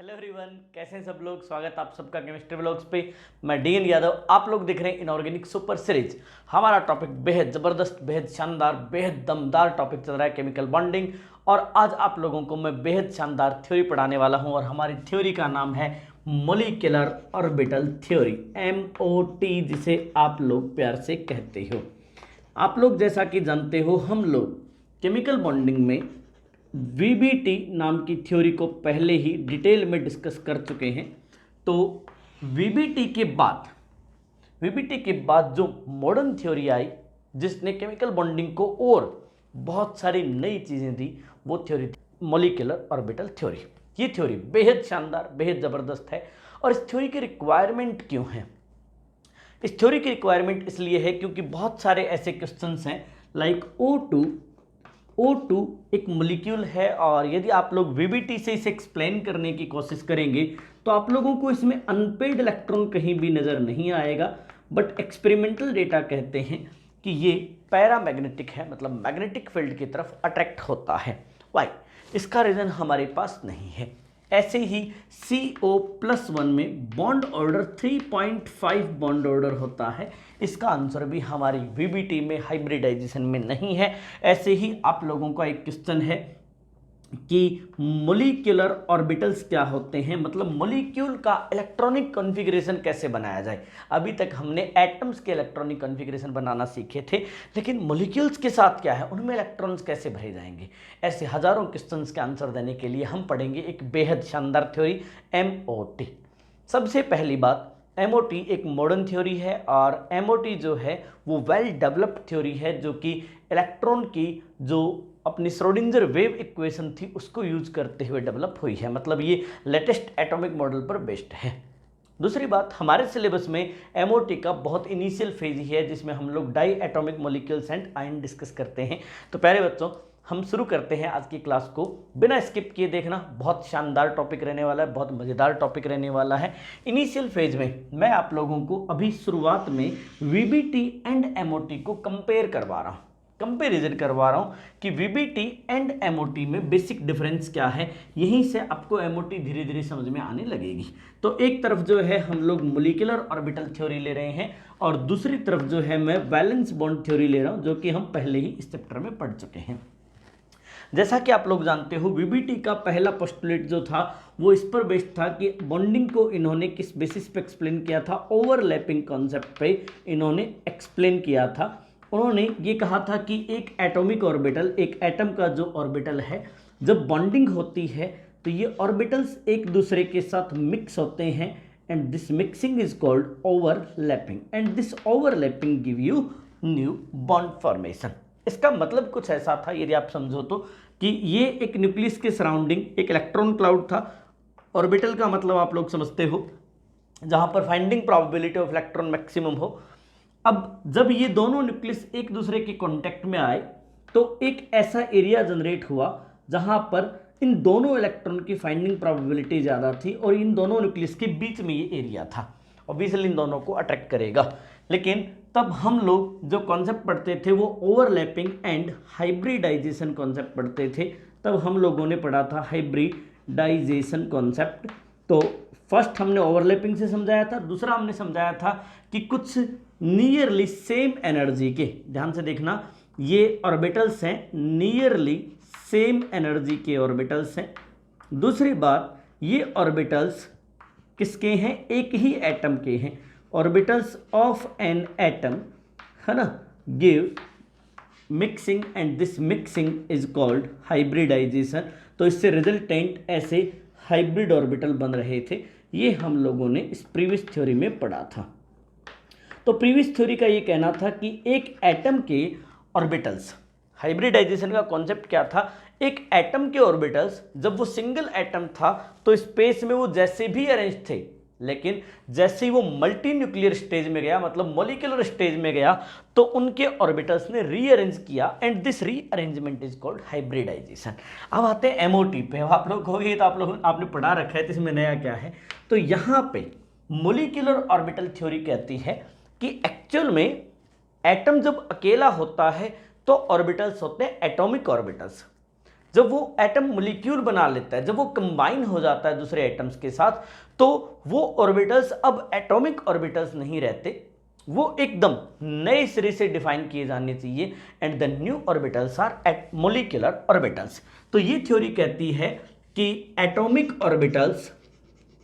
Hello everyone, कैसे हैं सब लोग। स्वागत है आप सबका केमिस्ट्री ब्लॉग्स पे। मैं डीएन यादव। आप लोग देख रहे हैं इनऑर्गेनिक सुपर सीरीज। हमारा टॉपिक बेहद ज़बरदस्त, बेहद शानदार, बेहद दमदार टॉपिक चल रहा है, केमिकल बॉन्डिंग। और आज आप लोगों को मैं बेहद शानदार थ्योरी पढ़ाने वाला हूं और हमारी थ्योरी का नाम है मॉलिक्यूलर ऑर्बिटल थ्योरी, MOT, जिसे आप लोग प्यार से कहते हो। आप लोग जैसा कि जानते हो, हम लोग केमिकल बॉन्डिंग में VBT नाम की थ्योरी को पहले ही डिटेल में डिस्कस कर चुके हैं। तो VBT के बाद जो मॉडर्न थ्योरी आई, जिसने केमिकल बॉन्डिंग को और बहुत सारी नई चीज़ें दी, वो थ्योरी थी मॉलिक्यूलर ऑर्बिटल थ्योरी। ये थ्योरी बेहद शानदार, बेहद ज़बरदस्त है। और इस थ्योरी की रिक्वायरमेंट क्यों है? इस थ्योरी की रिक्वायरमेंट इसलिए है क्योंकि बहुत सारे ऐसे क्वेश्चंस हैं लाइक O2 एक मॉलिक्यूल है, और यदि आप लोग VBT से इसे एक्सप्लेन करने की कोशिश करेंगे तो आप लोगों को इसमें अनपेड इलेक्ट्रॉन कहीं भी नज़र नहीं आएगा। बट एक्सपेरिमेंटल डेटा कहते हैं कि ये पैरामैग्नेटिक है, मतलब मैग्नेटिक फील्ड की तरफ अट्रैक्ट होता है। वाई? इसका रीज़न हमारे पास नहीं है। ऐसे ही CO+1 में बॉन्ड ऑर्डर 3.5 बॉन्ड ऑर्डर होता है। इसका आंसर भी हमारी VBT में हाइब्रिडाइजेशन में नहीं है। ऐसे ही आप लोगों का एक क्वेश्चन है कि मॉलिक्यूलर ऑर्बिटल्स क्या होते हैं, मतलब मॉलिक्यूल का इलेक्ट्रॉनिक कॉन्फ़िगरेशन कैसे बनाया जाए। अभी तक हमने एटम्स के इलेक्ट्रॉनिक कॉन्फ़िगरेशन बनाना सीखे थे, लेकिन मॉलिक्यूल्स के साथ क्या है, उनमें इलेक्ट्रॉन्स कैसे भरे जाएंगे। ऐसे हजारों क्वेश्चंस के आंसर देने के लिए हम पढ़ेंगे एक बेहद शानदार थ्योरी MOT। सबसे पहली बात, MOT एक मॉडर्न थ्योरी है, और MOT जो है वो वेल डेवलप्ड थ्योरी है, जो कि इलेक्ट्रॉन की जो अपनी श्रोडिंगर वेव इक्वेशन थी उसको यूज करते हुए डेवलप हुई है। मतलब ये लेटेस्ट एटॉमिक मॉडल पर बेस्ड है। दूसरी बात, हमारे सिलेबस में MOT का बहुत इनिशियल फेज ही है, जिसमें हम लोग diatomic molecules and ion discuss करते हैं। तो प्यारे बच्चों, हम शुरू करते हैं आज की क्लास को। बिना स्किप किए देखना, बहुत शानदार टॉपिक रहने वाला है, बहुत मज़ेदार टॉपिक रहने वाला है। इनिशियल फेज में मैं आप लोगों को अभी शुरुआत में VBT एंड MOT को कंपेयर करवा रहा हूँ, कंपेरिजन करवा रहा हूँ कि VBT एंड MOT में बेसिक डिफरेंस क्या है। यहीं से आपको MOT धीरे धीरे समझ में आने लगेगी। तो एक तरफ जो है हम लोग मॉलिक्यूलर ऑर्बिटल थ्योरी ले रहे हैं, और दूसरी तरफ जो है मैं वैलेंस बॉन्ड थ्योरी ले रहा हूँ, जो कि हम पहले ही इस चैप्टर में पढ़ चुके हैं। जैसा कि आप लोग जानते हो, VBT का पहला पोस्टुलेट जो था वो इस पर बेस्ड था कि बॉन्डिंग को इन्होंने किस बेसिस पे एक्सप्लेन किया था, ओवरलैपिंग कॉन्सेप्ट पे इन्होंने एक्सप्लेन किया था। उन्होंने ये कहा था कि एक एटॉमिक ऑर्बिटल, एक एटम का जो ऑर्बिटल है, जब बॉन्डिंग होती है तो ये ऑर्बिटल्स एक दूसरे के साथ मिक्स होते हैं, and this mixing is called overlapping, and this overlapping give you new bond formation. इसका मतलब कुछ ऐसा था, यदि आप समझो तो, कि ये एक न्यूक्लियस के सराउंडिंग एक इलेक्ट्रॉन क्लाउड था। ऑर्बिटल का मतलब आप लोग समझते हो, जहां पर finding probability of electron maximum हो। अब जब ये दोनों न्यूक्लियस एक दूसरे के कांटेक्ट में आए तो एक ऐसा एरिया जनरेट हुआ जहां पर इन दोनों इलेक्ट्रॉन की फाइंडिंग प्रोबेबिलिटी ज़्यादा थी, और इन दोनों न्यूक्लियस के बीच में ये एरिया था। ऑब्वियसली इन दोनों को अट्रैक्ट करेगा। लेकिन तब हम लोग जो कॉन्सेप्ट पढ़ते थे वो ओवरलैपिंग एंड हाइब्रिडाइजेशन कॉन्सेप्ट पढ़ते थे। तब हम लोगों ने पढ़ा था हाइब्रिडाइजेशन कॉन्सेप्ट। तो फर्स्ट हमने ओवरलैपिंग से समझाया था, दूसरा हमने समझाया था कि कुछ नियरली सेम एनर्जी के, ध्यान से देखना, ये ऑर्बिटल्स हैं, नियरली सेम एनर्जी के ऑर्बिटल्स हैं। दूसरी बात, ये ऑर्बिटल्स किसके हैं? एक ही एटम के हैं। ऑर्बिटल्स ऑफ एन एटम, है ना, give mixing, and this mixing is called hybridization. तो इससे रिजल्टेंट ऐसे हाइब्रिड ऑर्बिटल बन रहे थे। ये हम लोगों ने इस प्रीवियस थ्योरी में पढ़ा था। तो प्रीवियस थ्योरी का ये कहना था कि एक एटम के ऑर्बिटल्स, हाइब्रिडाइजेशन का कॉन्सेप्ट क्या था, एक एटम के ऑर्बिटल्स जब वो सिंगल एटम था तो स्पेस में वो जैसे भी अरेंज थे, लेकिन जैसे ही वो मल्टी न्यूक्लियर स्टेज में गया, मतलब मॉलिक्यूलर स्टेज में गया, तो उनके ऑर्बिटल्स ने रीअरेंज किया, and this rearrangement is called hybridization. अब आते हैं MOT पे। अब आप लोग कहोगे तो आप लोग आपने पढ़ा रखा है, तो इसमें नया क्या है। तो यहाँ पे मॉलिक्यूलर ऑर्बिटल थ्योरी कहती है कि एक्चुअल में एटम जब अकेला होता है तो ऑर्बिटल्स होते हैं एटॉमिक ऑर्बिटल्स। जब वो एटम मोलिक्यूल बना लेता है, जब वो कंबाइन हो जाता है दूसरे एटम्स के साथ, तो वो ऑर्बिटल्स अब एटॉमिक ऑर्बिटल्स नहीं रहते, वो एकदम नए सिरे से डिफाइन किए जाने चाहिए, and the new orbitals are at molecular orbitals. तो ये थ्योरी कहती है कि एटॉमिक ऑर्बिटल्स,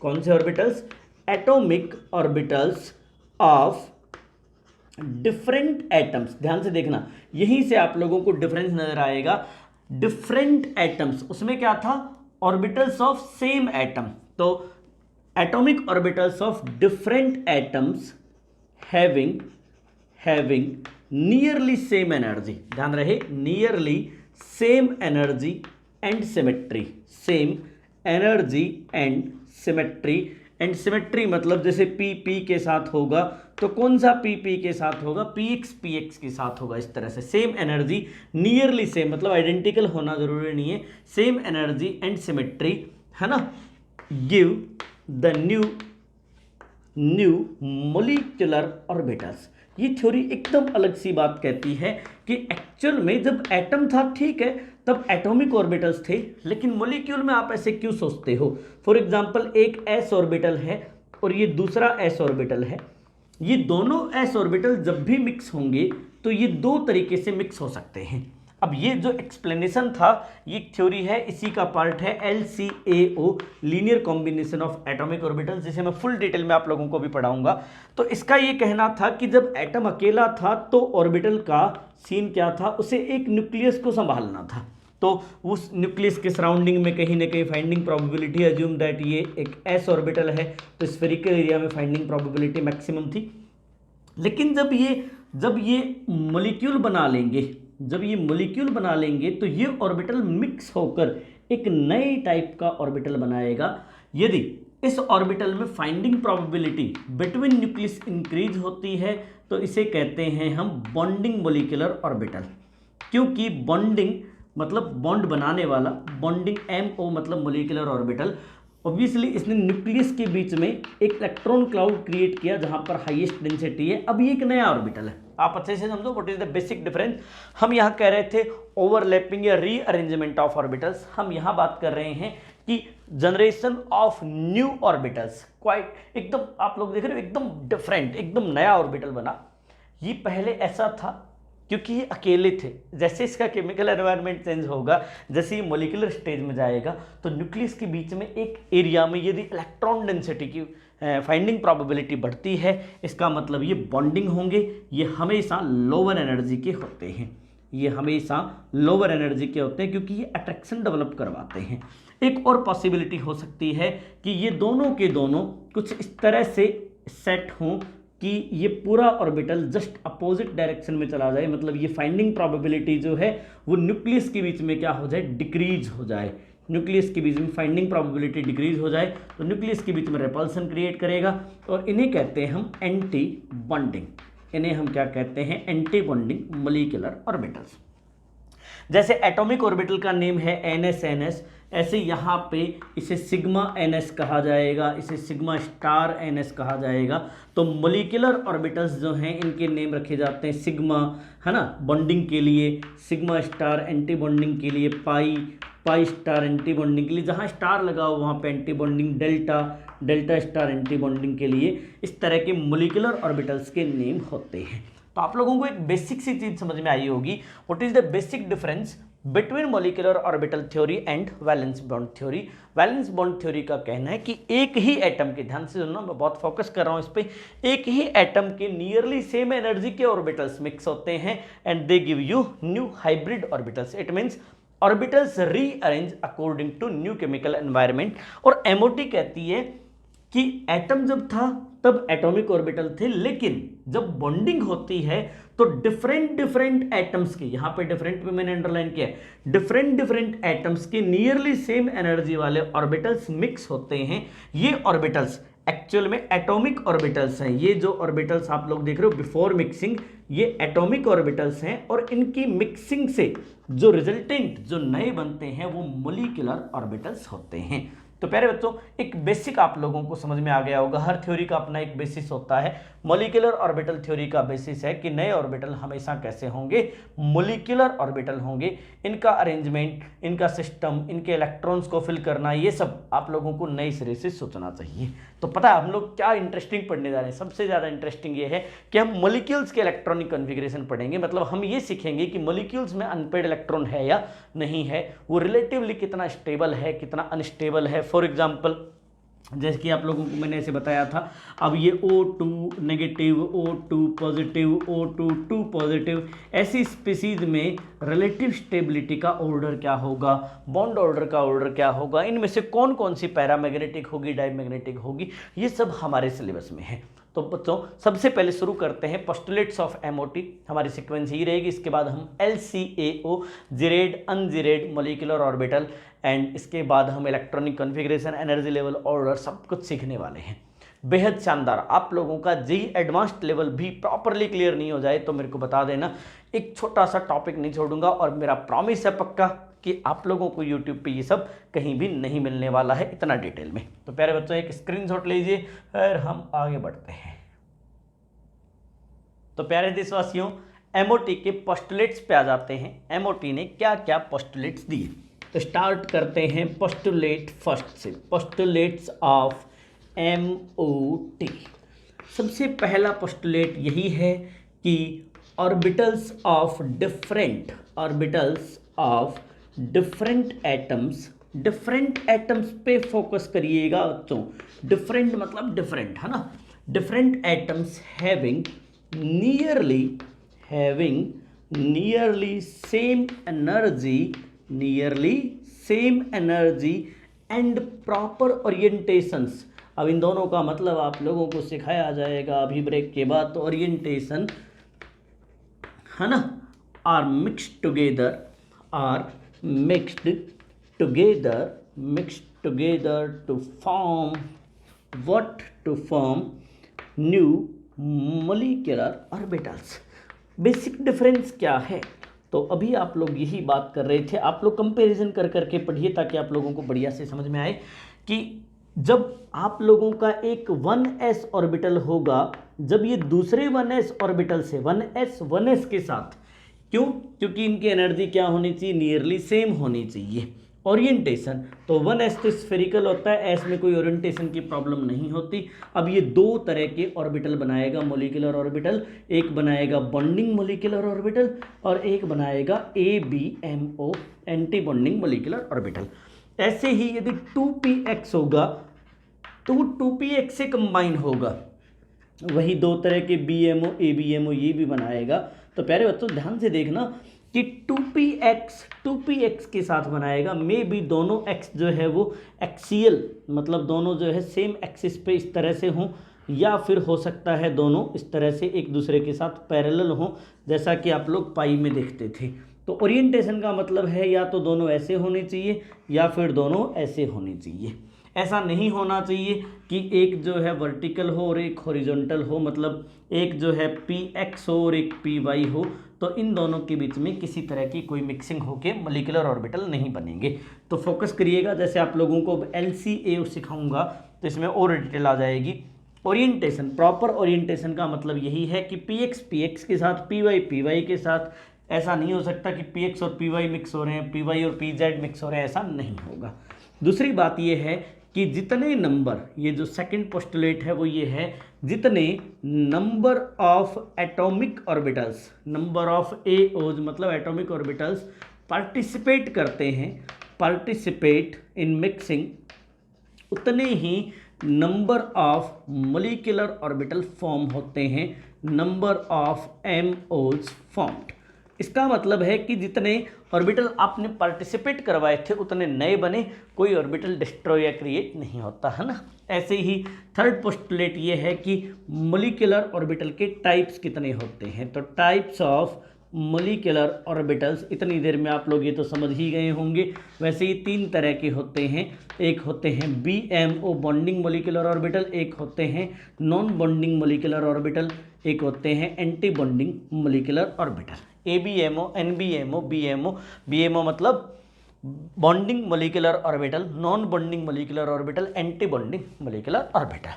कौन से orbitals? Atomic orbitals of different atoms. ध्यान से देखना, यहीं से आप लोगों को डिफरेंस नजर आएगा। डिफरेंट एटम्स, उसमें क्या था? Orbitals of same atom. तो atomic orbitals of different atoms having nearly same energy. ध्यान रहे, nearly same energy and symmetry. Same energy and symmetry. And symmetry मतलब जैसे पी पी के साथ होगा तो कौन सा पी पी के साथ होगा? पी एक्स के साथ होगा। इस तरह से सेम एनर्जी, नियरली सेम मतलब आइडेंटिकल होना जरूरी नहीं है, सेम एनर्जी एंड सिमेट्री, है ना, give the new molecular orbitals. ये थ्योरी एकदम अलग सी बात कहती है कि एक्चुअल में जब एटम था, ठीक है, तब एटॉमिक ऑर्बिटल्स थे, लेकिन मोलिक्यूल में आप ऐसे क्यों सोचते हो? फॉर एग्जांपल एक एस ऑर्बिटल है और ये दूसरा एस ऑर्बिटल है, ये दोनों एस ऑर्बिटल जब भी मिक्स होंगे तो ये दो तरीके से मिक्स हो सकते हैं। अब ये जो एक्सप्लेनेशन था, ये थ्योरी है, इसी का पार्ट है LCAO, linear combination of atomic orbitals, जिसे मैं फुल डिटेल में आप लोगों को भी पढ़ाऊंगा। तो इसका ये कहना था कि जब एटम अकेला था तो ऑर्बिटल का सीन क्या था? उसे एक न्यूक्लियस को संभालना था, तो उस न्यूक्लियस के सराउंडिंग में कहीं ना कहीं फाइंडिंग प्रोबेबिलिटी, एज्यूम दैट ये एक एस ऑर्बिटल है, तो स्फेरिकल एरिया में फाइंडिंग प्रोबेबिलिटी मैक्सिमम थी। लेकिन जब ये मॉलिक्यूल बना लेंगे, जब ये मॉलिक्यूल बना लेंगे तो ये ऑर्बिटल मिक्स होकर एक नए टाइप का ऑर्बिटल बनाएगा। यदि इस ऑर्बिटल में finding probability between nucleus increase होती है तो इसे कहते हैं हम बॉन्डिंग मॉलिक्यूलर ऑर्बिटल। क्योंकि बॉन्डिंग मतलब बॉन्ड बनाने वाला, बॉन्डिंग MO मतलब मॉलिक्यूलर ऑर्बिटल। ऑब्वियसली इसने न्यूक्लियस के बीच में एक इलेक्ट्रॉन क्लाउड क्रिएट किया जहां पर हाईएस्ट डेंसिटी है। अब ये एक नया ऑर्बिटल है, आप अच्छे से समझो what is the basic difference. हम यहां कह रहे थे ओवरलैपिंग या रीअरेंजमेंट ऑफ ऑर्बिटल्स, हम यहां बात कर रहे हैं कि generation of new orbitals. Quite एकदम आप लोग देख रहे हो, एकदम डिफरेंट, एकदम नया ऑर्बिटल बना। ये पहले ऐसा था क्योंकि ये अकेले थे। जैसे इसका केमिकल एनवायरनमेंट चेंज होगा, जैसे ये मॉलिक्यूलर स्टेज में जाएगा, तो न्यूक्लियस के बीच में एक एरिया में यदि इलेक्ट्रॉन डेंसिटी की फाइंडिंग प्रोबेबिलिटी बढ़ती है, इसका मतलब ये बॉन्डिंग होंगे, ये हमेशा लोअर एनर्जी के होते हैं, ये हमेशा लोअर एनर्जी के होते हैं क्योंकि ये अट्रैक्शन डेवलप करवाते हैं। एक और पॉसिबिलिटी हो सकती है कि ये दोनों के दोनों कुछ इस तरह से सेट हों कि ये पूरा ऑर्बिटल जस्ट अपोजिट डायरेक्शन में चला जाए, मतलब ये फाइंडिंग प्रोबेबिलिटी जो है वो न्यूक्लियस के बीच में क्या हो जाए? डिक्रीज हो जाए। न्यूक्लियस के बीच में फाइंडिंग प्रोबेबिलिटी डिक्रीज हो जाए तो न्यूक्लियस के बीच में रिपल्सन क्रिएट करेगा, और इन्हें कहते हैं हम एंटी बॉन्डिंग। इन्हें हम क्या कहते हैं? Anti bonding molecular orbitals. जैसे एटॉमिक ऑर्बिटल का नेम है NS, ऐसे यहाँ पे इसे सिग्मा NS कहा जाएगा, इसे सिग्मा स्टार NS कहा जाएगा। तो मॉलिक्यूलर ऑर्बिटल्स जो हैं इनके नेम रखे जाते हैं सिग्मा, है ना, बॉन्डिंग के लिए, सिग्मा स्टार एंटी बॉन्डिंग के लिए, पाई स्टार एंटी बॉन्डिंग के लिए, जहाँ स्टार लगा हो वहाँ पे anti bonding, delta star anti bonding के लिए। इस तरह के मॉलिक्यूलर ऑर्बिटल्स के नेम होते हैं। तो आप लोगों को एक बेसिक सी चीज समझ में आई होगी, what is the basic difference between molecular orbital theory and valence bond theory. Valence bond theory का कहना है कि एक ही एटम के, ध्यान से सुनना, मैं बहुत फोकस कर रहा हूं इस पे, एक ही एटम के नियरली सेम एनर्जी के ऑर्बिटल्स मिक्स होते हैं and they give you new hybrid orbitals. It means orbitals rearrange according to new chemical environment. और MOT कहती है कि एटम जब था तब एटॉमिक ऑर्बिटल थे, लेकिन जब बॉन्डिंग होती है तो डिफरेंट एटम्स के, यहां पे डिफरेंट पे मैंने अंडरलाइन किया है, डिफरेंट एटम्स के नियरली सेम एनर्जी वाले ऑर्बिटल्स मिक्स होते हैं। ये ऑर्बिटल्स एक्चुअल में एटॉमिक ऑर्बिटल्स हैं। ये जो ऑर्बिटल्स आप लोग देख रहे हो बिफोर मिक्सिंग, ये एटॉमिक ऑर्बिटल्स हैं, और इनकी मिक्सिंग से जो रिजल्टेंट, जो नए बनते हैं, वो मॉलिक्यूलर ऑर्बिटल्स होते हैं। तो प्यारे बच्चों, एक बेसिक आप लोगों को समझ में आ गया होगा, हर थ्योरी का अपना एक बेसिस होता है। मॉलिक्यूलर ऑर्बिटल थ्योरी का बेसिस है कि नए ऑर्बिटल हमेशा कैसे होंगे, मॉलिक्यूलर ऑर्बिटल होंगे। इनका अरेंजमेंट, इनका सिस्टम, इनके इलेक्ट्रॉन्स को फिल करना, ये सब आप लोगों को नए सिरे से सोचना चाहिए। तो पता है हम लोग क्या इंटरेस्टिंग पढ़ने जा रहे हैं, सबसे ज़्यादा इंटरेस्टिंग ये है कि हम मॉलिक्यूल्स के इलेक्ट्रॉनिक कन्फिग्रेशन पढ़ेंगे। मतलब हम ये सीखेंगे कि मॉलिक्यूल्स में अनपेड इलेक्ट्रॉन है या नहीं है, वो रिलेटिवली कितना स्टेबल है, कितना अनस्टेबल है। फॉर एग्जाम्पल, जैसे कि आप लोगों को मैंने ऐसे बताया था, अब ये O2 negative, O2 positive, O2 2 positive, ऐसी स्पीसीज में रिलेटिव स्टेबिलिटी का ऑर्डर क्या होगा, बॉन्ड ऑर्डर का ऑर्डर क्या होगा, इनमें से कौन कौन सी पैरामैग्नेटिक होगी, डायमैग्नेटिक होगी, ये सब हमारे सिलेबस में है। तो बच्चों सबसे पहले शुरू करते हैं पोस्टुलेट्स ऑफ एमओटी, हमारी सीक्वेंस ही रहेगी। इसके बाद हम LCAO, gerade, ungerade, molecular orbital, and इसके बाद हम electronic configuration, energy level, order, सब कुछ सीखने वाले हैं। बेहद शानदार। आप लोगों का जेई एडवांस्ड लेवल भी प्रॉपरली क्लियर नहीं हो जाए तो मेरे को बता देना, एक छोटा सा टॉपिक नहीं छोड़ूंगा। और मेरा प्रॉमिस है पक्का कि आप लोगों को यूट्यूब पे ये सब कहीं भी नहीं मिलने वाला है इतना डिटेल में। तो प्यारे बच्चों एक स्क्रीनशॉट लीजिए, फिर हम आगे बढ़ते हैं। तो प्यारे देशवासियों, एमओटी के पोस्टुलेट्स पे आ जाते हैं। एमओटी ने क्या क्या पोस्टुलेट्स दिए, तो स्टार्ट करते हैं पोस्टुलेट फर्स्ट से, पोस्टुलेट्स ऑफ एमओटी। सबसे पहला पोस्टुलेट यही है कि ऑर्बिटल्स ऑफ डिफरेंट एटम्स पे फोकस करिएगा बच्चों। डिफरेंट मतलब डिफरेंट, है ना। Different atoms having nearly same energy and proper orientations। अब इन दोनों का मतलब आप लोगों को सिखाया जाएगा अभी ब्रेक के बाद। तो ओरिएंटेशन, है ना, are mixed together to form new molecular orbitals. Basic difference क्या है, तो अभी आप लोग यही बात कर रहे थे। आप लोग कंपैरिजन कर करके पढ़िए ताकि आप लोगों को बढ़िया से समझ में आए कि जब आप लोगों का एक 1s ऑर्बिटल होगा, जब ये दूसरे 1s ऑर्बिटल से 1s के साथ, क्यों, क्योंकि इनकी एनर्जी क्या होनी चाहिए, नियरली सेम होनी चाहिए। ओरिएंटेशन, तो 1s तो स्फेरिकल होता है, s में कोई ओरिएंटेशन की प्रॉब्लम नहीं होती। अब ये दो तरह के ऑर्बिटल बनाएगा मॉलिक्यूलर ऑर्बिटल, एक बनाएगा बॉन्डिंग मॉलिक्यूलर ऑर्बिटल और एक बनाएगा ABMO, anti bonding molecular orbital. ऐसे ही यदि 2px होगा तो 2px से कंबाइन होगा, वही दो तरह के BMO ABMO ये भी बनाएगा। तो प्यारे बच्चों ध्यान से देखना कि 2px के साथ बनाएगा, में भी दोनों x जो है वो एक्सियल, मतलब दोनों जो है सेम एक्सिस पे इस तरह से हों, या फिर हो सकता है दोनों इस तरह से एक दूसरे के साथ पैरेलल हों, जैसा कि आप लोग पाई में देखते थे। तो ओरिएंटेशन का मतलब है या तो दोनों ऐसे होने चाहिए या फिर दोनों ऐसे होने चाहिए। ऐसा नहीं होना चाहिए कि एक जो है वर्टिकल हो और एक हॉरिजॉन्टल हो, मतलब एक जो है px हो और एक py हो, तो इन दोनों के बीच में किसी तरह की कोई मिक्सिंग होके मॉलिक्यूलर ऑर्बिटल नहीं बनेंगे। तो फोकस करिएगा, जैसे आप लोगों को LCAO सिखाऊंगा तो इसमें और डिटेल आ जाएगी। ओरिएंटेशन, प्रॉपर ओरिएंटेशन का मतलब यही है कि px के साथ, py के साथ। ऐसा नहीं हो सकता कि px और py मिक्स हो रहे हैं, py और pz मिक्स हो रहे हैं, ऐसा नहीं होगा। दूसरी बात ये है कि जितने नंबर, ये जो सेकंड पोस्टुलेट है वो ये है, जितने number of atomic orbitals, number of AOs मतलब एटॉमिक ऑर्बिटल्स पार्टिसिपेट करते हैं, पार्टिसिपेट इन मिक्सिंग, उतने ही number of molecular orbital form होते हैं, नंबर ऑफ MOs फॉर्म्ड। इसका मतलब है कि जितने ऑर्बिटल आपने पार्टिसिपेट करवाए थे उतने नए बने, कोई ऑर्बिटल डिस्ट्रॉय या क्रिएट नहीं होता, है ना। ऐसे ही थर्ड पोस्टुलेट ये है कि मॉलिक्यूलर ऑर्बिटल के टाइप्स कितने होते हैं। तो टाइप्स ऑफ मॉलिक्यूलर ऑर्बिटल्स, इतनी देर में आप लोग ये तो समझ ही गए होंगे। वैसे ही तीन तरह के होते हैं, एक होते हैं BMO बॉन्डिंग मॉलिक्यूलर ऑर्बिटल, एक होते हैं नॉन बॉन्डिंग मॉलिक्यूलर ऑर्बिटल, एक होते हैं anti bonding molecular orbital. ABMO, NBMO, BMO मतलब bonding molecular orbital, non bonding molecular orbital, anti bonding molecular orbital.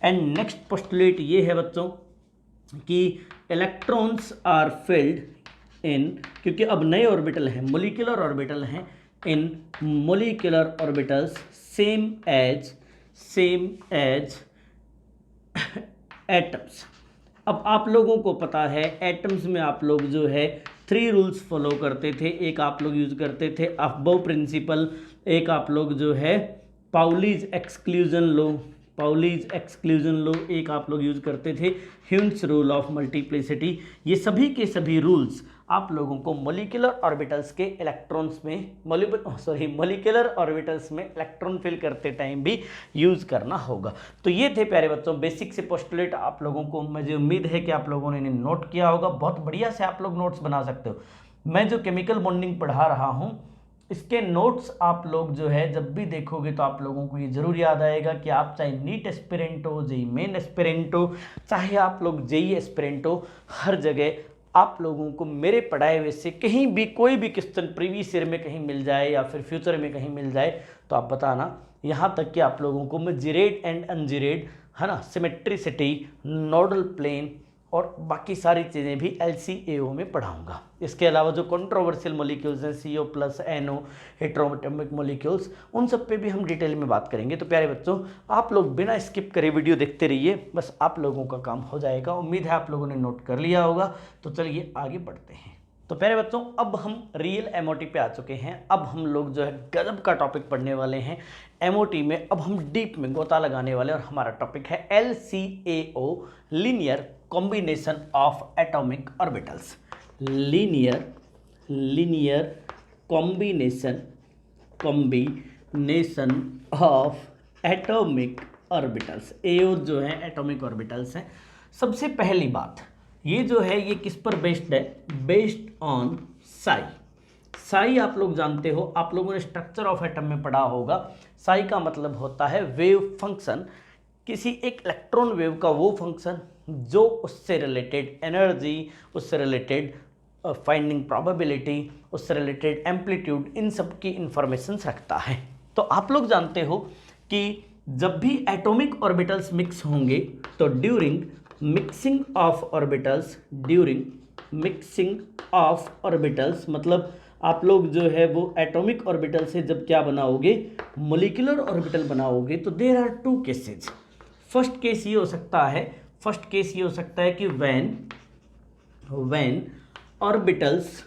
And next postulate ये है बच्चों कि इलेक्ट्रॉन्स आर फिल्ड इन, क्योंकि अब नए ऑर्बिटल हैं, मोलिकुलर ऑर्बिटल हैं, in molecular orbitals same as atoms. अब आप लोगों को पता है एटम्स में आप लोग जो है 3 रूल्स फॉलो करते थे। एक आप लोग यूज करते थे अफबाउ प्रिंसिपल, एक आप लोग जो है पाउलीज एक्सक्लूजन लो, एक आप लोग यूज करते थे ह्यून्स रूल ऑफ मल्टीप्लिसिटी। ये सभी के सभी रूल्स आप लोगों को मोलिकुलर ऑर्बिटल्स के इलेक्ट्रॉन्स में मोलिकुलर ऑर्बिटल्स में इलेक्ट्रॉन फिल करते टाइम भी यूज करना होगा। तो ये थे प्यारे बच्चों बेसिक से पोस्टुलेट। आप लोगों को मुझे उम्मीद है कि आप लोगों ने इन्हें नोट किया होगा। बहुत बढ़िया से आप लोग नोट्स बना सकते हो। मैं जो केमिकल बॉन्डिंग पढ़ा रहा हूँ इसके नोट्स आप लोग जो है जब भी देखोगे तो आप लोगों को ये जरूर याद आएगा कि आप चाहे नीट एस्पिरेंट हो, जेई मेन एस्पिरेंट हो, चाहे आप लोग जेई एस्पिरेंट हो, हर जगह आप लोगों को मेरे पढ़ाए हुए से कहीं भी कोई भी क्वेश्चन प्रीवियस ईयर में कहीं मिल जाए या फिर फ्यूचर में कहीं मिल जाए तो आप बताना। यहाँ तक कि आप लोगों को मैं जीरेड एंड अनजीरेड है ना, सिमेट्रिसिटी, नोडल प्लेन और बाकी सारी चीज़ें भी LCAO में पढ़ाऊंगा। इसके अलावा जो कंट्रोवर्शियल मॉलिक्यूल्स हैं CO प्लस NO हेटेरोएटॉमिक मॉलिक्यूल्स, उन सब पे भी हम डिटेल में बात करेंगे। तो प्यारे बच्चों आप लोग बिना स्किप करे वीडियो देखते रहिए, बस आप लोगों का काम हो जाएगा। उम्मीद है आप लोगों ने नोट कर लिया होगा। तो चलिए आगे बढ़ते हैं। तो प्यारे बच्चों अब हम रियल MOT पे आ चुके हैं। अब हम लोग जो है गजब का टॉपिक पढ़ने वाले हैं MOT में। अब हम डीप में गोता लगाने वाले और हमारा टॉपिक है LCAO, linear combination of atomic orbitals. Linear combination of atomic orbitals. AO जो है एटॉमिक ऑर्बिटल्स हैं। सबसे पहली बात ये जो है ये किस पर बेस्ड है? Based on Sai. साई आप लोग जानते हो, आप लोगों ने स्ट्रक्चर ऑफ एटम में पढ़ा होगा। साई का मतलब होता है वेव फंक्शन, किसी एक इलेक्ट्रॉन वेव का वो फंक्शन जो उससे रिलेटेड एनर्जी, उससे रिलेटेड फाइंडिंग प्रोबेबिलिटी, उससे रिलेटेड एम्पलीट्यूड, इन सब की इंफॉर्मेशन रखता है। तो आप लोग जानते हो कि जब भी एटॉमिक ऑर्बिटल्स मिक्स होंगे तो ड्यूरिंग मिक्सिंग ऑफ ऑर्बिटल्स मतलब आप लोग जो है वो एटॉमिक ऑर्बिटल से जब क्या बनाओगे, मोलिकुलर ऑर्बिटल बनाओगे, तो there are 2 cases. First case ये हो सकता है कि व्हेन ऑर्बिटल्स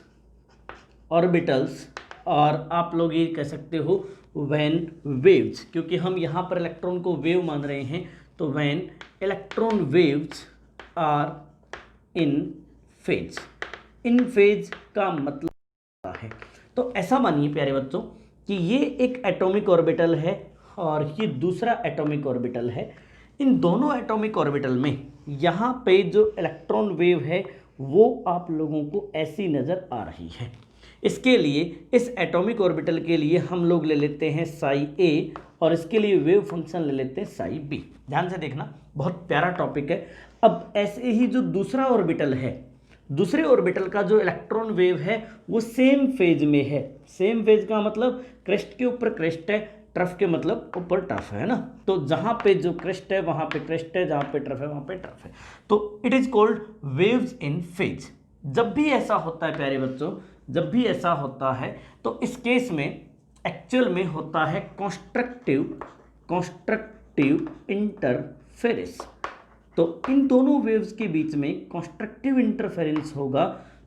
और आप लोग ये कह सकते हो व्हेन वेव्स, क्योंकि हम यहाँ पर इलेक्ट्रॉन को वेव मान रहे हैं, तो when electron waves are in phase का मतलब है। तो ऐसा मानिए प्यारे बच्चों कि ये एक एटॉमिक ऑर्बिटल है और ये दूसरा एटॉमिक ऑर्बिटल है। इन दोनों एटॉमिक ऑर्बिटल में यहाँ पे जो इलेक्ट्रॉन वेव है वो आप लोगों को ऐसी नज़र आ रही है। इसके लिए इस एटॉमिक ऑर्बिटल के लिए हम लोग ले लेते हैं साई A और इसके लिए वेव फंक्शन ले लेते हैं साई B। ध्यान से देखना, बहुत प्यारा टॉपिक है। अब ऐसे ही जो दूसरा ऑर्बिटल है, दूसरे ऑर्बिटल का जो इलेक्ट्रॉन वेव है वो सेम फेज में है। सेम फेज का मतलब क्रेस्ट के ऊपर क्रेस्ट है, ट्रफ के मतलब ऊपर ट्रफ है ना। तो जहाँ पे जो क्रेस्ट है वहाँ पे क्रेस्ट है, जहाँ पे ट्रफ है वहाँ पे ट्रफ है। तो it is called waves in phase. जब भी ऐसा होता है प्यारे बच्चों, जब भी ऐसा होता है तो इस केस में एक्चुअल में होता है कॉन्स्ट्रक्टिव इंटरफेरेंस। तो इन दोनों वेव्स के बीच में कॉन्स्ट्रक्टिव इंटरफेरेंस होगा।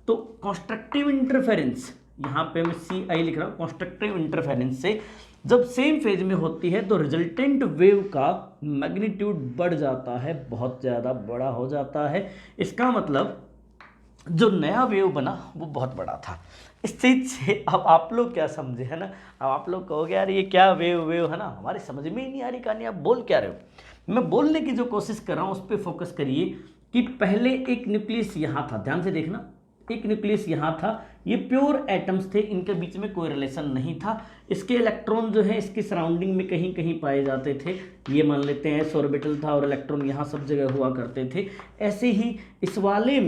तो कॉन्स्ट्रक्टिव इंटरफेरेंस यहाँ पे मैं CI लिख रहा हूँ। कॉन्स्ट्रक्टिव इंटरफेरेंस से जब सेम फेज में होती है तो रिजल्टेंट वेव का मैग्नीट्यूड बढ़ जाता है, बहुत ज़्यादा बड़ा हो जाता है। इसका मतलब जो नया वेव बना वो बहुत बड़ा था। इस चीज़ से अब आप लोग क्या समझे है ना, अब आप लोग कहोगे यार ये क्या वेव है ना, हमारी समझ में ही नहीं आ रही कहानी, आप बोल क्या रहे हो। मैं बोलने की जो कोशिश कर रहा हूँ उस पर फोकस करिए कि पहले एक न्यूक्लियस यहाँ था। ध्यान से देखना, एक न्यूक्लियस यहाँ था, ये प्योर एटम्स थे, इनके बीच में कोई रिलेशन नहीं था। इसके इलेक्ट्रॉन जो है इसकी सराउंडिंग में कहीं कहीं पाए जाते थे। ये मान लेते हैं s ऑर्बिटल था और इलेक्ट्रॉन यहाँ सब जगह हुआ करते थे। ऐसे ही इस वाले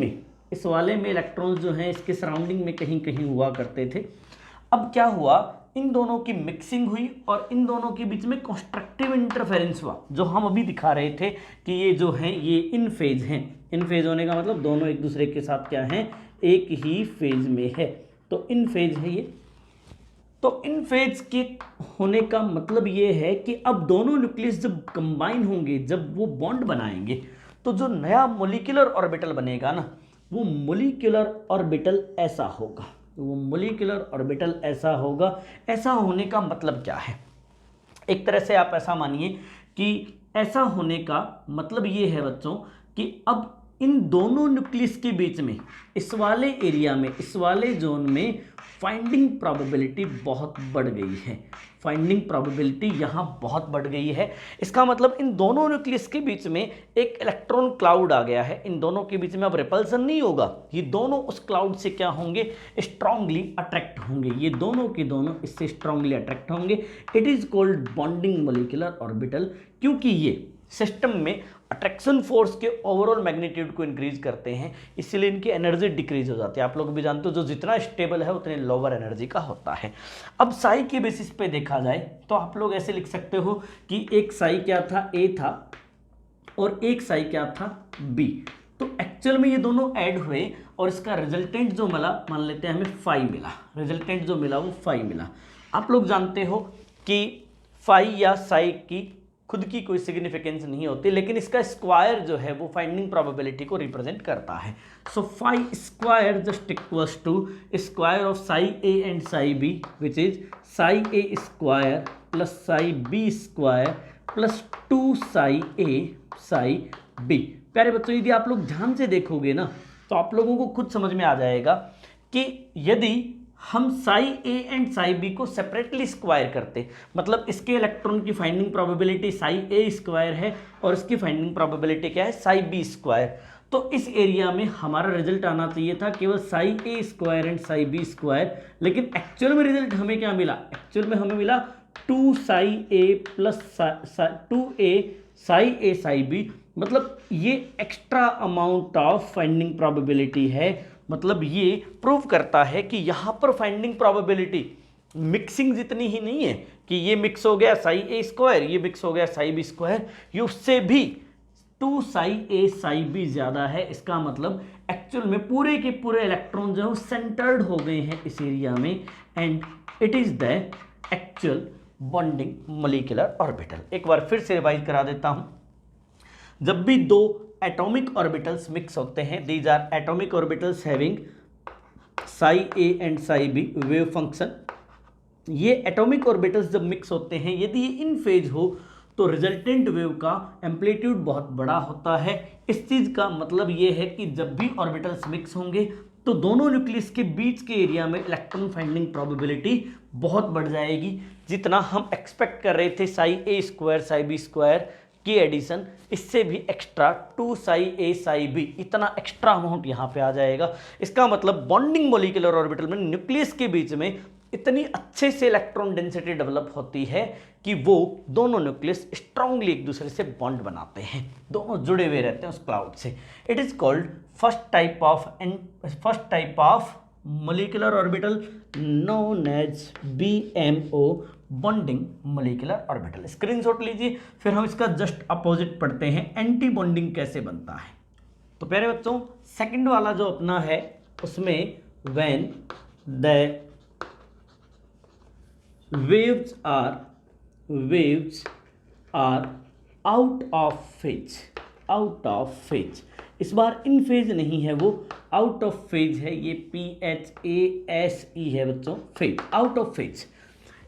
में इलेक्ट्रॉन जो हैं इसके सराउंडिंग में कहीं कहीं हुआ करते थे। अब क्या हुआ इन दोनों की मिक्सिंग हुई और इन दोनों के बीच में कंस्ट्रक्टिव इंटरफेरेंस हुआ, जो हम अभी दिखा रहे थे कि ये जो हैं ये इन फेज हैं। इन फेज होने का मतलब दोनों एक दूसरे के साथ क्या हैं, एक ही फेज में है, तो इन फेज है ये। तो इन फेज के होने का मतलब ये है कि अब दोनों न्यूक्लियस जब कंबाइन होंगे, जब वो बॉन्ड बनाएंगे, तो जो नया मोलिकुलर ऑर्बिटल बनेगा ना, वो मोलिकुलर ऑर्बिटल ऐसा होगा। वो मोलिकुलर ऑर्बिटल ऐसा होगा। ऐसा होने का मतलब क्या है, एक तरह से आप ऐसा मानिए कि ऐसा होने का मतलब ये है बच्चों कि अब इन दोनों न्यूक्लियस के बीच में, इस वाले एरिया में, इस वाले जोन में फाइंडिंग प्रोबेबिलिटी बहुत बढ़ गई है। फाइंडिंग प्रोबेबिलिटी यहाँ बहुत बढ़ गई है। इसका मतलब इन दोनों न्यूक्लियस के बीच में एक इलेक्ट्रॉन क्लाउड आ गया है। इन दोनों के बीच में अब रिपल्सन नहीं होगा, ये दोनों उस क्लाउड से क्या होंगे, स्ट्रांगली अट्रैक्ट होंगे। ये दोनों के दोनों इससे स्ट्रांगली अट्रैक्ट होंगे। It is called bonding molecular orbital, क्योंकि ये सिस्टम में अट्रैक्शन फोर्स के ओवरऑल मैग्नीट्यूड को इंक्रीज करते हैं, इसलिए इनकी एनर्जी डिक्रीज हो जाती है। आप लोग भी जानते हो जो जितना स्टेबल है उतने लोअर एनर्जी का होता है। अब साई के बेसिस पे देखा जाए तो आप लोग ऐसे लिख सकते हो कि एक साई क्या था, ए था, और एक साई क्या था, बी। तो एक्चुअल में ये दोनों ऐड हुए और इसका रिजल्टेंट जो मिला, मान लेते हैं हमें फाई मिला। रिजल्टेंट जो मिला वो फाई मिला। आप लोग जानते हो कि फाई या साई की खुद की कोई सिग्निफिकेंस नहीं होती, लेकिन इसका स्क्वायर जो है वो फाइंडिंग प्रोबेबिलिटी को रिप्रेजेंट करता है। So phi square just equals to square of psi A and psi B, which is psi A square plus psi B square plus 2 psi A psi B. प्यारे बच्चों, यदि आप लोग ध्यान से देखोगे ना तो आप लोगों को खुद समझ में आ जाएगा कि यदि हम psi A and psi B को सेपरेटली स्क्वायर करते, मतलब इसके इलेक्ट्रॉन की finding probability psi A square है और इसकी फाइंडिंग प्रोबेबिलिटी क्या है, साई बी स्क्वायर, तो इस एरिया में हमारा रिजल्ट आना चाहिए था केवल psi A square and psi B square. लेकिन एक्चुअल में रिजल्ट हमें क्या मिला, एक्चुअल में हमें मिला 2 psi A plus 2 A psi A psi B. मतलब ये extra amount of finding probability है। मतलब ये प्रूव करता है कि यहाँ पर फाइंडिंग प्रोबेबिलिटी मिक्सिंग जितनी ही नहीं है कि ये मिक्स हो गया साई ए स्क्वायर, ये मिक्स हो गया साई बी स्क्वायर, ये उससे भी 2 साई ए साई बी ज़्यादा है। इसका मतलब एक्चुअल में पूरे के पूरे इलेक्ट्रॉन जो है सेंटर्ड हो गए हैं इस एरिया में, and it is the actual bonding molecular orbital. एक बार फिर से रिवाइज करा देता हूँ। जब भी दो एटॉमिक ऑर्बिटल्स मिक्स होते हैं, these are atomic orbitals having psi A and psi B wave function. ये एटॉमिक ऑर्बिटल्स जब मिक्स होते हैं, यदि ये इन फेज हो तो रिजल्टेंट वेव का एम्पलीट्यूड बहुत बड़ा होता है। इस चीज़ का मतलब ये है कि जब भी ऑर्बिटल्स मिक्स होंगे तो दोनों न्यूक्लियस के बीच के एरिया में इलेक्ट्रॉन फाइंडिंग प्रोबेबिलिटी बहुत बढ़ जाएगी। जितना हम एक्सपेक्ट कर रहे थे Sai A square Sai B square की एडिशन, इससे भी extra 2 psi A psi B, इतना एक्स्ट्रा अमाउंट यहाँ पे आ जाएगा। इसका मतलब बॉन्डिंग मोलिकुलर ऑर्बिटल में न्यूक्लियस के बीच में इतनी अच्छे से इलेक्ट्रॉन डेंसिटी डेवलप होती है कि वो दोनों न्यूक्लियस स्ट्रांगली एक दूसरे से बॉन्ड बनाते हैं, दोनों जुड़े हुए रहते हैं उस क्लाउड से। It is called first type of molecular orbital known as BMO, bonding molecular orbital. Screenshot लीजिए, फिर हम इसका जस्ट अपोजिट पढ़ते हैं, एंटी बॉन्डिंग कैसे बनता है। तो प्यारे बच्चों, सेकंड वाला जो अपना है उसमें when the waves are out of phase। इस बार इन फेज नहीं है, वो आउट ऑफ फेज है। ये PHASE है बच्चों, फेज, आउट ऑफ फेज।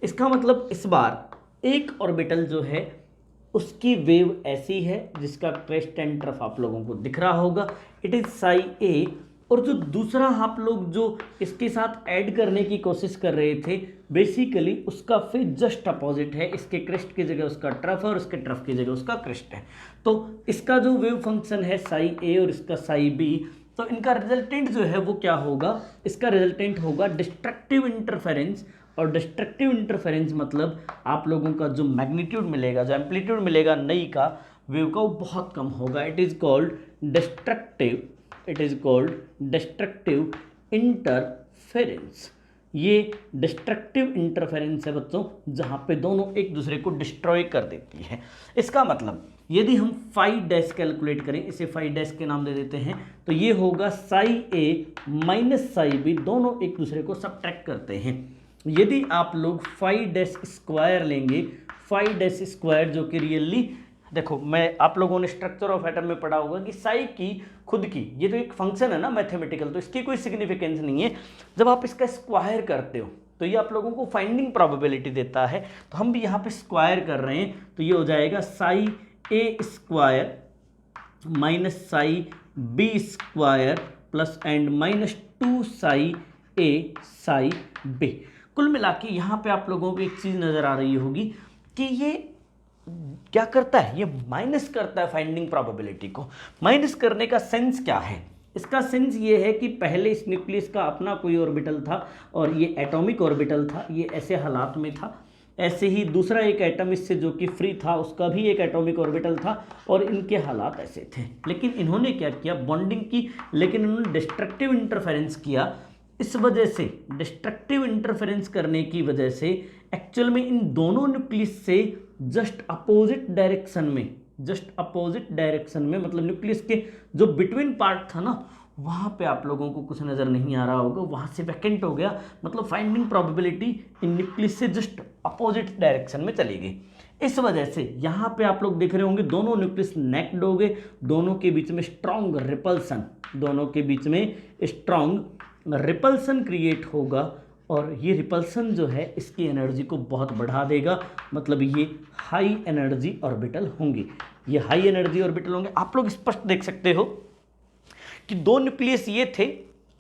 इसका मतलब इस बार एक ऑर्बिटल जो है उसकी वेव ऐसी है जिसका क्रेस्ट एंड ट्रफ आप लोगों को दिख रहा होगा, इट इज साई ए। और जो दूसरा आप लोग जो इसके साथ ऐड करने की कोशिश कर रहे थे, बेसिकली उसका फेज जस्ट अपोजिट है। इसके क्रेस्ट की जगह उसका ट्रफ है और उसके ट्रफ की जगह उसका क्रेस्ट है। तो इसका जो वेव फंक्शन है साई ए और इसका साई बी, तो इनका रिजल्टेंट जो है वो क्या होगा, इसका रिजल्टेंट होगा डिस्ट्रक्टिव इंटरफेरेंस। और डिस्ट्रक्टिव इंटरफेरेंस मतलब आप लोगों का जो मैग्नीट्यूड मिलेगा, जो एम्पलीट्यूड मिलेगा नई का वेव का, वो बहुत कम होगा। It is called destructive interference. ये डिस्ट्रक्टिव इंटरफेरेंस है बच्चों, जहाँ पे दोनों एक दूसरे को डिस्ट्रॉय कर देती है। इसका मतलब यदि हम फाई डैश कैलकुलेट करें, इसे फाई डैश के नाम दे देते हैं, तो ये होगा साई ए माइनस साई बी, दोनों एक दूसरे को सब्ट्रैक्ट करते हैं। यदि आप लोग फाई डैश स्क्वायर लेंगे, फाई डैश स्क्वायर जो कि रियली, देखो मैं आप लोगों ने स्ट्रक्चर ऑफ एटम में पढ़ा होगा कि साई की खुद की, ये तो एक फंक्शन है ना मैथमेटिकल, तो इसकी कोई सिग्निफिकेंस नहीं है। जब आप इसका स्क्वायर करते हो तो ये आप लोगों को फाइंडिंग प्रोबेबिलिटी देता है, तो हम भी यहाँ पे स्क्वायर कर रहे हैं, तो ये हो जाएगा psi A square minus psi B square plus and minus 2 psi A psi B. कुल मिला के यहाँ पे आप लोगों को एक चीज़ नज़र आ रही होगी कि ये क्या करता है, ये माइनस करता है फाइंडिंग प्रोबेबिलिटी को। माइनस करने का सेंस क्या है? इसका सेंस ये है कि पहले इस न्यूक्लियस का अपना कोई ऑर्बिटल था और ये एटॉमिक ऑर्बिटल था, ये ऐसे हालात में था। ऐसे ही दूसरा एक एटम इससे जो कि फ्री था, उसका भी एक एटॉमिक ऑर्बिटल था और इनके हालात ऐसे थे। लेकिन इन्होंने क्या किया, बॉन्डिंग की, लेकिन इन्होंने डिस्ट्रक्टिव इंटरफेरेंस किया। इस वजह से डिस्ट्रक्टिव इंटरफेरेंस करने की वजह से एक्चुअल में इन दोनों न्यूक्लियस से जस्ट अपोजिट डायरेक्शन में, जस्ट अपोजिट डायरेक्शन में, मतलब न्यूक्लियस के जो बिटवीन पार्ट था ना, वहाँ पे आप लोगों को कुछ नज़र नहीं आ रहा होगा, वहाँ से वैकेंट हो गया, मतलब फाइंडिंग प्रोबेबिलिटी इन न्यूक्लियस से जस्ट अपोजिट डायरेक्शन में चली गई। इस वजह से यहाँ पे आप लोग देख रहे होंगे दोनों न्यूक्लियस नेक्ड हो गए, दोनों के बीच में स्ट्रॉन्ग रिपल्सन, दोनों के बीच में स्ट्रॉन्ग रिपल्सन क्रिएट होगा और ये रिपल्सन जो है इसकी एनर्जी को बहुत बढ़ा देगा, मतलब ये हाई एनर्जी ऑर्बिटल होंगे, ये हाई एनर्जी ऑर्बिटल होंगे। आप लोग स्पष्ट देख सकते हो कि दो न्यूक्लियस ये थे,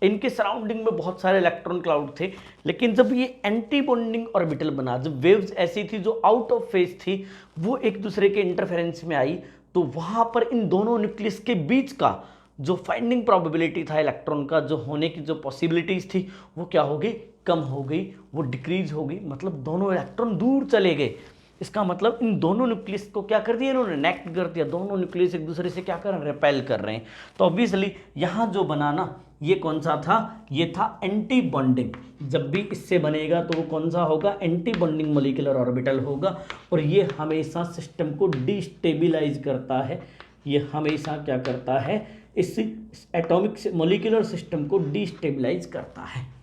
इनके सराउंडिंग में बहुत सारे इलेक्ट्रॉन क्लाउड थे, लेकिन जब ये एंटी बॉन्डिंग ऑर्बिटल बना, जब वेव्स ऐसी थी जो आउट ऑफ फेज थी, वो एक दूसरे के इंटरफेरेंस में आई, तो वहाँ पर इन दोनों न्यूक्लियस के बीच का जो फाइंडिंग प्रोबेबिलिटी था इलेक्ट्रॉन का, जो होने की जो पॉसिबिलिटीज़ थी, वो क्या हो गई, कम हो गई, वो डिक्रीज हो गई, मतलब दोनों इलेक्ट्रॉन दूर चले गए। इसका मतलब इन दोनों न्यूक्लियस को क्या कर दिया इन्होंने, नेक्ट कर दिया, दोनों न्यूक्लियस एक दूसरे से क्या कर रहे हैं, रिपेल कर रहे हैं। तो ऑब्वियसली यहाँ जो बनाना ये कौन सा था, ये था एंटी बॉन्डिंग। जब भी इससे बनेगा तो वो कौन सा होगा, एंटी बॉन्डिंग मॉलिक्यूलर ऑर्बिटल होगा, और ये हमेशा सिस्टम को डिस्टेबिलाइज करता है, ये हमेशा क्या करता है, इस एटॉमिक मॉलिक्यूलर सिस्टम को डिस्टेबिलाइज करता है।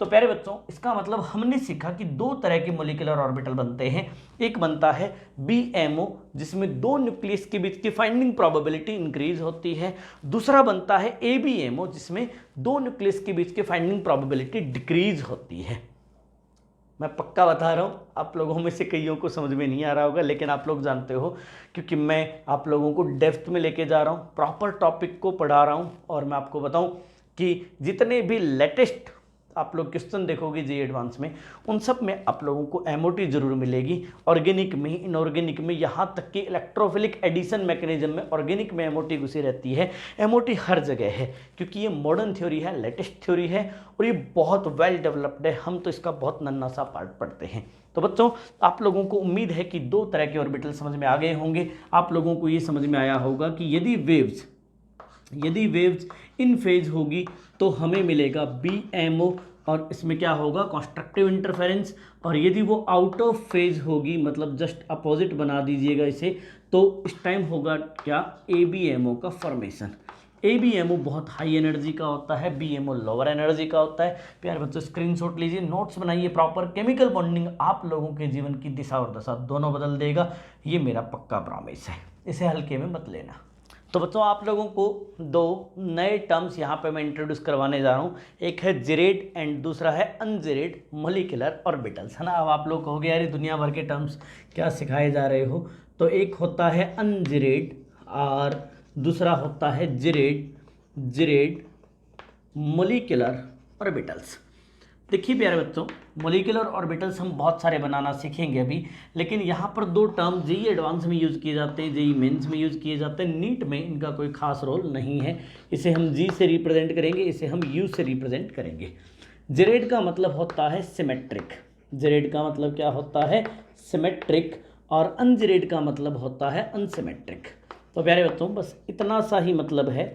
तो प्यारे बच्चों, इसका मतलब हमने सीखा कि दो तरह के मॉलिक्यूलर ऑर्बिटल बनते हैं। एक बनता है BMO, जिसमें दो न्यूक्लियस के बीच की फाइंडिंग प्रोबेबिलिटी इंक्रीज होती है। दूसरा बनता है ABMO, जिसमें दो न्यूक्लियस के बीच की फाइंडिंग प्रोबेबिलिटी डिक्रीज होती है। मैं पक्का बता रहा हूँ, आप लोगों में से कईयों को समझ में नहीं आ रहा होगा, लेकिन आप लोग जानते हो, क्योंकि मैं आप लोगों को डेप्थ में लेके जा रहा हूँ, प्रॉपर टॉपिक को पढ़ा रहा हूँ। और मैं आपको बताऊँ कि जितने भी लेटेस्ट आप लोग क्वेश्चन देखोगे जी एडवांस में, उन सब में आप लोगों को MOT जरूर मिलेगी, ऑर्गेनिक में, इनऑर्गेनिक में, यहाँ तक कि इलेक्ट्रोफिलिक एडिशन मैकेनिज्म में ऑर्गेनिक में MOT घुसी रहती है। MOT हर जगह है, क्योंकि ये मॉडर्न थ्योरी है, लेटेस्ट थ्योरी है, और ये बहुत वेल डेवलप्ड है। हम तो इसका बहुत नन्हा सा पार्ट पढ़ते हैं। तो बच्चों, आप लोगों को उम्मीद है कि दो तरह के ऑर्बिटल समझ में आ गए होंगे। आप लोगों को ये समझ में आया होगा कि यदि वेव्स इन फेज होगी तो हमें मिलेगा BMO, और इसमें क्या होगा, कंस्ट्रक्टिव इंटरफेरेंस। और यदि वो आउट ऑफ फेज होगी, मतलब जस्ट अपोजिट बना दीजिएगा इसे, तो इस टाइम होगा क्या, ABMO का फॉर्मेशन। ABMO बहुत हाई एनर्जी का होता है, BMO लोअर एनर्जी का होता है। प्यारे बच्चों, स्क्रीनशॉट लीजिए, नोट्स बनाइए प्रॉपर। केमिकल बॉन्डिंग आप लोगों के जीवन की दिशा और दशा दोनों बदल देगा, ये मेरा पक्का प्रॉमिस है, इसे हल्के में मत लेना। तो बच्चों, आप लोगों को दो नए टर्म्स यहाँ पे मैं इंट्रोड्यूस करवाने जा रहा हूँ। एक है जिरेड एंड दूसरा है अनजिरेड मॉलिक्यूलर ऑर्बिटल्स, है ना। अब आप लोग कहोगे यार दुनिया भर के टर्म्स क्या सिखाए जा रहे हो, तो एक होता है अनजिरेड और दूसरा होता है जिरेड मॉलिक्यूलर ऑर्बिटल्स। देखिए प्यारे बच्चों, मॉलिक्यूलर ऑर्बिटल्स हम बहुत सारे बनाना सीखेंगे अभी, लेकिन यहाँ पर दो टर्म जेई एडवांस में यूज़ किए जाते हैं, जेई मेंस में यूज़ किए जाते हैं, नीट में इनका कोई खास रोल नहीं है। इसे हम जी से रिप्रेजेंट करेंगे, इसे हम यू से रिप्रेजेंट करेंगे। जिरेड का मतलब होता है सिमेट्रिक, जिरेड का मतलब क्या होता है, सिमेट्रिक, और अनजिरेड का मतलब होता है अनसिमेट्रिक। तो प्यारे बच्चों, बस इतना सा ही मतलब है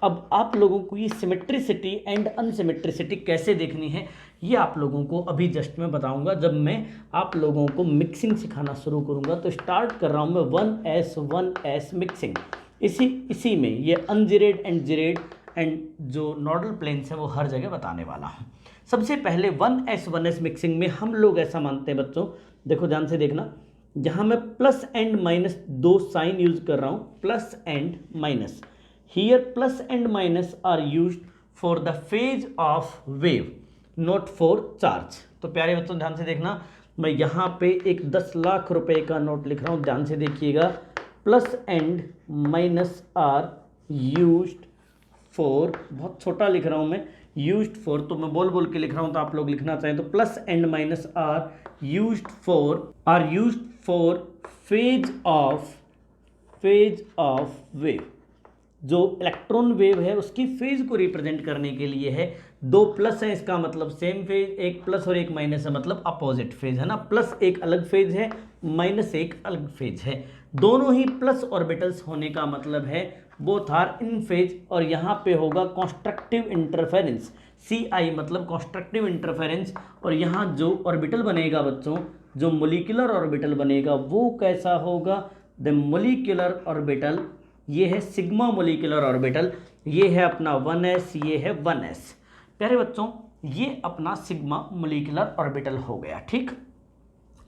अब आप लोगों को ये सिमेट्रिसिटी एंड अनसिमेट्रिसिटी कैसे देखनी है ये आप लोगों को अभी जस्ट मैं बताऊंगा जब मैं आप लोगों को मिक्सिंग सिखाना शुरू करूंगा। तो स्टार्ट कर रहा हूं मैं 1s मिक्सिंग। इसी में ये अनजिरेड एंड जिरेड एंड जो नोडल प्लेन्स है वो हर जगह बताने वाला हूँ। सबसे पहले 1s मिक्सिंग में हम लोग ऐसा मानते हैं बच्चों, देखो ध्यान से देखना, यहाँ मैं प्लस एंड माइनस दो साइन यूज कर रहा हूँ, plus and minus. Here plus and minus are used for the phase of wave, not for charge. तो प्यारे बच्चों ध्यान से देखना, मैं यहाँ पे एक 10 लाख रुपए का नोट लिख रहा हूँ, ध्यान से देखिएगा। Plus and minus are used for, बहुत छोटा लिख रहा हूँ मैं, यूज्ड फॉर, तो मैं बोल बोल के लिख रहा हूँ तो आप लोग लिखना चाहें तो plus and minus are used for phase of wave. जो इलेक्ट्रॉन वेव है उसकी फेज को रिप्रेजेंट करने के लिए है। दो प्लस है इसका मतलब सेम फेज, एक प्लस और एक माइनस है मतलब अपोजिट फेज है ना। प्लस एक अलग फेज है, माइनस एक अलग फेज है। दोनों ही प्लस ऑर्बिटल्स होने का मतलब है बोथ आर इन फेज, और यहाँ पे होगा कंस्ट्रक्टिव इंटरफेरेंस, CI मतलब कंस्ट्रक्टिव इंटरफेरेंस। और यहाँ जो ऑर्बिटल बनेगा बच्चों, जो मोलिकुलर ऑर्बिटल बनेगा वो कैसा होगा, द मोलिकुलर ऑर्बिटल, ये है सिग्मा मोलिकुलर ऑर्बिटल, ये है अपना 1s, ये है 1s। प्यारे बच्चों ये अपना सिग्मा मोलिकुलर ऑर्बिटल हो गया, ठीक।